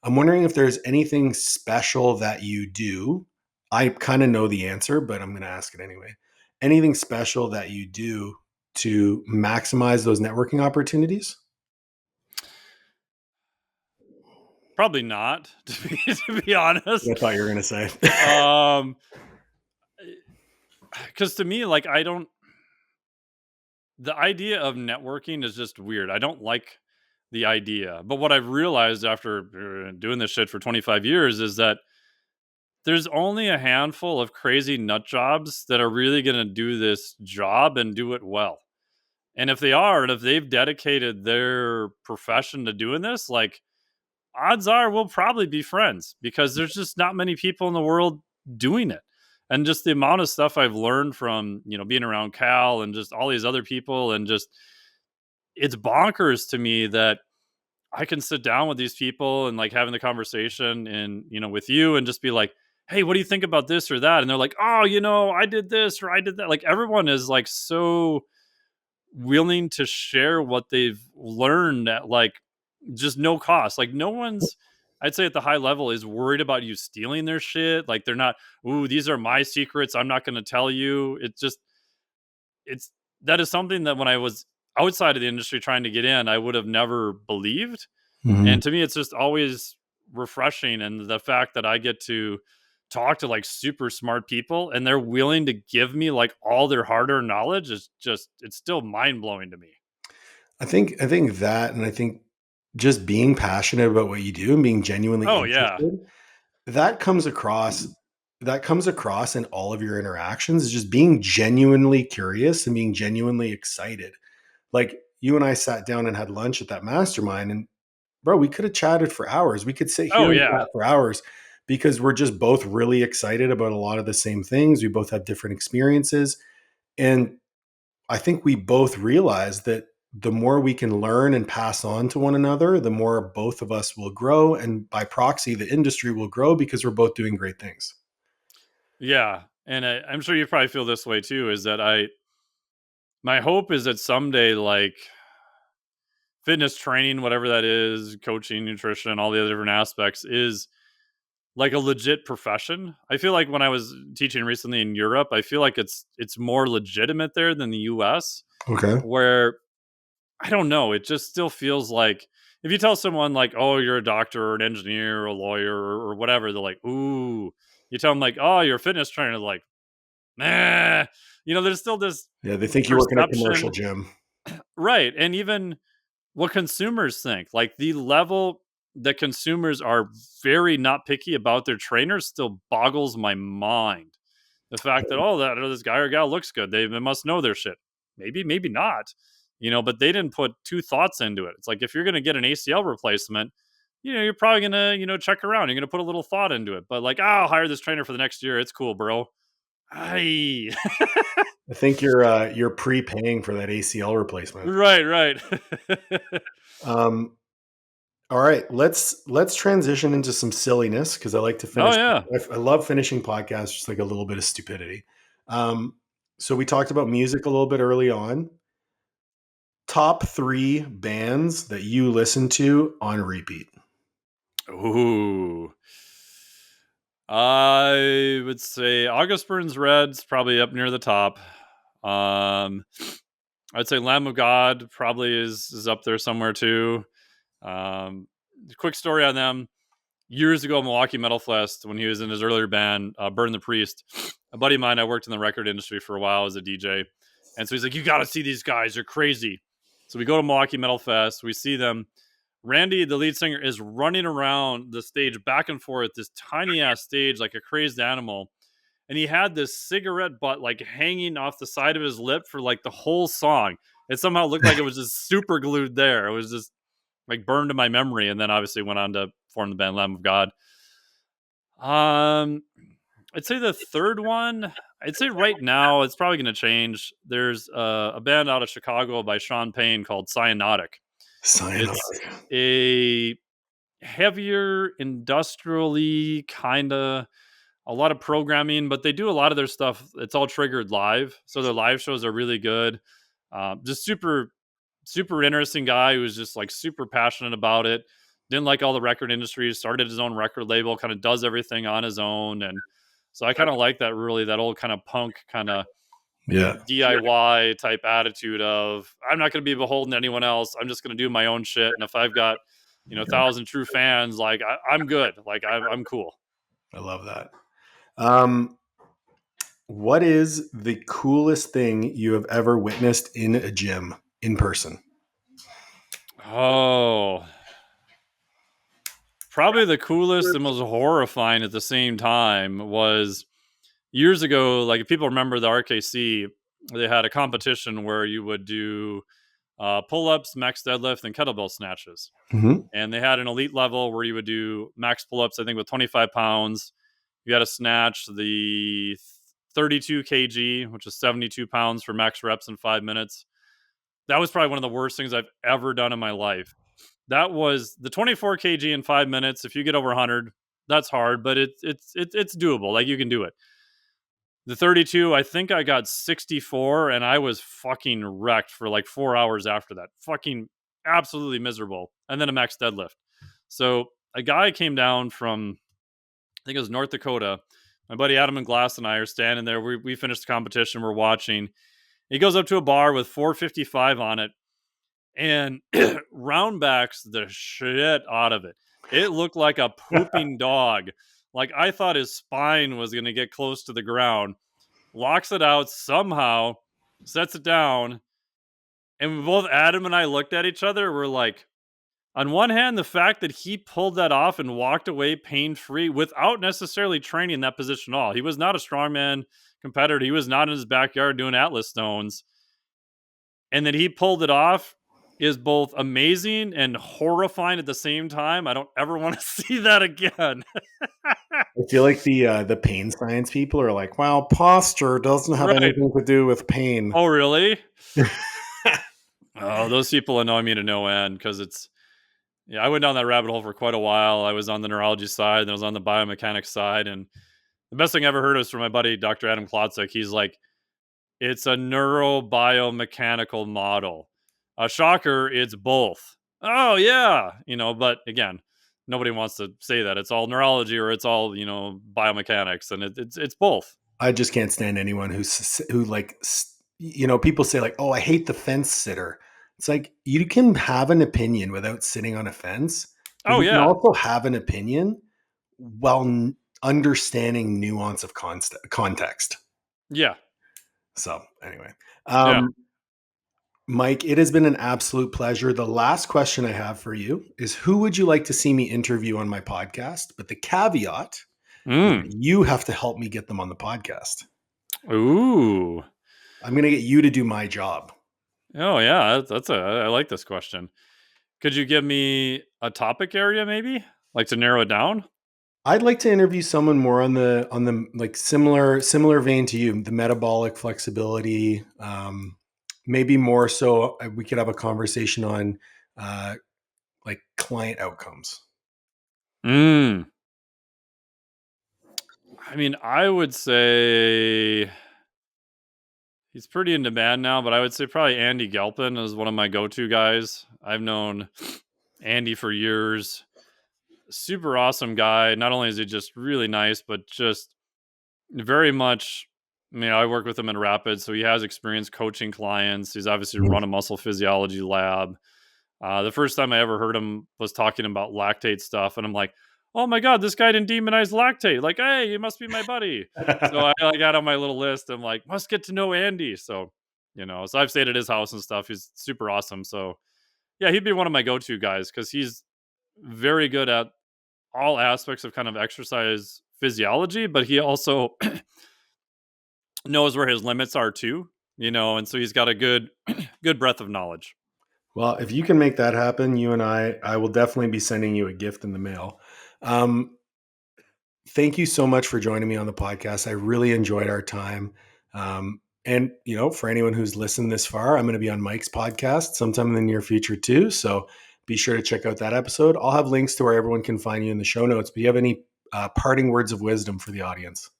I'm wondering if there's anything special that you do. I kind of know the answer, but I'm going to ask it anyway. Anything special that you do to maximize those networking opportunities? Probably not, to be honest. I thought you were going to say. Um, because to me, like, I don't, the idea of networking is just weird. I don't like the idea. But what I've realized after doing this shit for 25 years is that there's only a handful of crazy nut jobs that are really going to do this job and do it well. And if they are, and if they've dedicated their profession to doing this, like, odds are we'll probably be friends, because there's just not many people in the world doing it. And just the amount of stuff I've learned from, being around Cal and just all these other people, and just it's bonkers to me that I can sit down with these people and like having the conversation and, with you, and just be like, "Hey, what do you think about this or that?" And they're like, "Oh, I did this or I did that." Like everyone is like so willing to share what they've learned at like just no cost. Like no one's, I'd say at the high level, is worried about you stealing their shit. Like they're not, "Ooh, these are my secrets, I'm not going to tell you." It's that is something that when I was outside of the industry trying to get in, I would have never believed. Mhm. And to me, it's just always refreshing. And the fact that I get to talk to like super smart people and they're willing to give me like all their hard earned knowledge is just, it's still mind blowing to me. I think that, and I think just being passionate about what you do and being genuinely Oh, yeah. interested, that comes across that comes across in all of your interactions, is just being genuinely curious and being genuinely excited. Like you and I sat down and had lunch at that mastermind, and bro, we could have chatted for hours. We could sit here Oh, and yeah. chat for hours because we're just both really excited about a lot of the same things. We both have different experiences. And I think we both realize that the more we can learn and pass on to one another, the more both of us will grow. And by proxy, the industry will grow because we're both doing great things. Yeah. And I'm sure you probably feel this way too, is that my hope is that someday, like fitness training, whatever that is, coaching, nutrition, all the other different aspects, is like a legit profession. I feel like when I was teaching recently in Europe, I feel like it's more legitimate there than the US, Okay. where I don't know, it just still feels like if you tell someone like, "Oh, you're a doctor or an engineer or a lawyer or whatever," they're like, "Ooh." You tell them like, "Oh, you're a fitness trainer," they're like, "Nah." There's still this Yeah, they think you work in a commercial perception, gym. right? And even what consumers think, like the level that consumers are very not picky about their trainers, still boggles my mind. The fact that, oh, that this guy or gal looks good, they must know their shit. Maybe, maybe not. But they didn't put two thoughts into it. It's like if you're going to get an ACL replacement, you're probably going to, check around. You're going to put a little thought into it. But like, oh, I'll hire this trainer for the next year. It's cool, bro. Aye. I think you're prepaying for that ACL replacement. Right, right. Um, all right, let's transition into some silliness because I like to Oh finish. yeah. I love finishing podcasts, just like a little bit of stupidity. Um, so we talked about music a little bit early on. Top three bands that you listen to on repeat. Ooh. I would say August Burns Red's probably up near the top. Um, I'd say Lamb of God probably is up there somewhere too. Um, quick story on them. Years ago, Milwaukee Metal Fest, when he was in his earlier band, Burn the Priest, a buddy of mine, I worked in the record industry for a while as a DJ. And so he's like, "You got to see these guys. They're crazy." So we go to Milwaukee Metal Fest. We see them. Randy, the lead singer, is running around the stage back and forth, this tiny ass stage, like a crazed animal. And he had this cigarette butt like hanging off the side of his lip for like the whole song. It somehow looked like it was just super glued there. It was just like burned in my memory. And then obviously went on to form the band Lamb of God. Um, I'd say the third one. I'd say right now it's probably going to change. There's a band out of Chicago by Sean Payne called Cyanotic. It's Sayonara. a heavier, industrially kind of a lot of programming, but they do a lot of their stuff. It's all triggered live, so their live shows are really good. Just super, super interesting guy who was just like super passionate about it. Didn't like all the record industry. Started his own record label. Kind of does everything on his own, and so I kind of like that. Really, that old kind of punk kind of Yeah, DIY type attitude of I'm not going to be beholden to anyone else. I'm just going to do my own shit. And if I've got, 1,000 true fans, like I'm good. Like I'm cool. I love that. Um, what is the coolest thing you have ever witnessed in a gym in person? Oh, probably the coolest and most horrifying at the same time was years ago. Like if people remember the RKC, they had a competition where you would do pull-ups, max deadlift, and kettlebell snatches. Mm-hmm. And they had an elite level where you would do max pull-ups, I think with 25 pounds. You had to snatch the 32 kg, which is 72 pounds for max reps in 5 minutes. That was probably one of the worst things I've ever done in my life. That was the 24 kg in 5 minutes. If you get over 100, that's hard, but it's doable. Like, you can do it. The 32, I think I got 64, and I was fucking wrecked for like 4 hours after that. Fucking absolutely miserable. And then a max deadlift. So a guy came down from, I think it was North Dakota. My buddy Adam and Glass and I are standing there. We finished the competition. We're watching. He goes up to a bar with 455 on it and round backs the shit out of it. It looked like a pooping dog. Like, I thought his spine was going to get close to the ground. Locks it out somehow, sets it down. And both Adam and I looked at each other. We're like, on one hand, the fact that he pulled that off and walked away pain free without necessarily training that position at all. He was not a strongman competitor. He was not in his backyard doing Atlas stones. And that he pulled it off is both amazing and horrifying at the same time. I don't ever want to see that again. I feel like the pain science people are like, well, posture doesn't have Right. anything to do with pain. Oh, really? Oh, those people annoy me to no end because I went down that rabbit hole for quite a while. I was on the neurology side, and I was on the biomechanics side. And the best thing I ever heard was from my buddy, Dr. Adam Klotzek. He's like, it's a neurobiomechanical model. A shocker, it's both. Oh, yeah. But again, nobody wants to say that. It's all neurology or it's all, biomechanics. And it's both. I just can't stand anyone who like, people say like, oh, I hate the fence sitter. It's like, you can have an opinion without sitting on a fence, but Oh, you can yeah. also have an opinion while understanding nuance of context. Yeah. So anyway, Yeah. Mike, it has been an absolute pleasure. The last question I have for you is, who would you like to see me interview on my podcast? But the caveat is that you have to help me get them on the podcast. Ooh. I'm going to get you to do my job. Oh, yeah. I like this question. Could you give me a topic area maybe? Like, to narrow it down? I'd like to interview someone more on the like similar vein to you, the metabolic flexibility. Maybe more so we could have a conversation on like client outcomes. I mean, I would say he's pretty in demand now, but I would say probably Andy Galpin is one of my go-to guys. I've known Andy for years. Super awesome guy. Not only is he just really nice, but just very much. I work with him in Rapid, so he has experience coaching clients. He's obviously run a muscle physiology lab. The first time I ever heard him was talking about lactate stuff, and I'm like, "Oh my god, this guy didn't demonize lactate! Like, hey, you must be my buddy." So I got on my little list. I'm like, must get to know Andy. So, so I've stayed at his house and stuff. He's super awesome. So, yeah, he'd be one of my go-to guys because he's very good at all aspects of kind of exercise physiology, but he also knows where his limits are too. And so he's got a good good breadth of knowledge. Well, if you can make that happen, you and I will definitely be sending you a gift in the mail. Thank you so much for joining me on the podcast. I really enjoyed our time. And, for anyone who's listened this far, I'm going to be on Mike's podcast sometime in the near future too. So be sure to check out that episode. I'll have links to where everyone can find you in the show notes. But do you have any parting words of wisdom for the audience?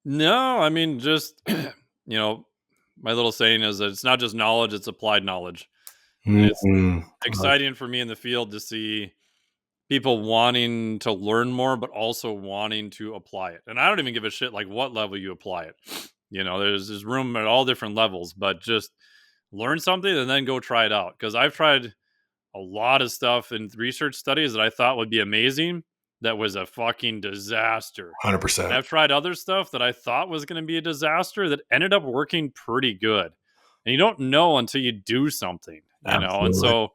No, I mean, just, my little saying is that it's not just knowledge, it's applied knowledge. And it's exciting for me in the field to see people wanting to learn more, but also wanting to apply it. And I don't even give a shit like what level you apply it. There's room at all different levels, but just learn something and then go try it out. Because I've tried a lot of stuff in research studies that I thought would be amazing. That was a fucking disaster. 100%. And I've tried other stuff that I thought was going to be a disaster that ended up working pretty good. And you don't know until you do something, And so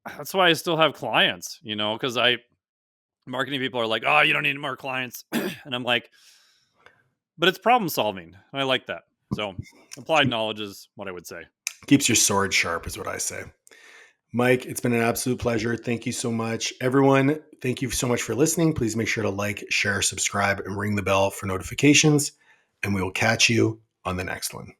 that's why I still have clients, because marketing people are like, oh, you don't need more clients. And I'm like, but it's problem solving. And I like that. So applied knowledge is what I would say. Keeps your sword sharp is what I say. Mike, it's been an absolute pleasure. Thank you so much. Everyone, thank you so much for listening. Please make sure to like, share, subscribe, and ring the bell for notifications. and we will catch you on the next one.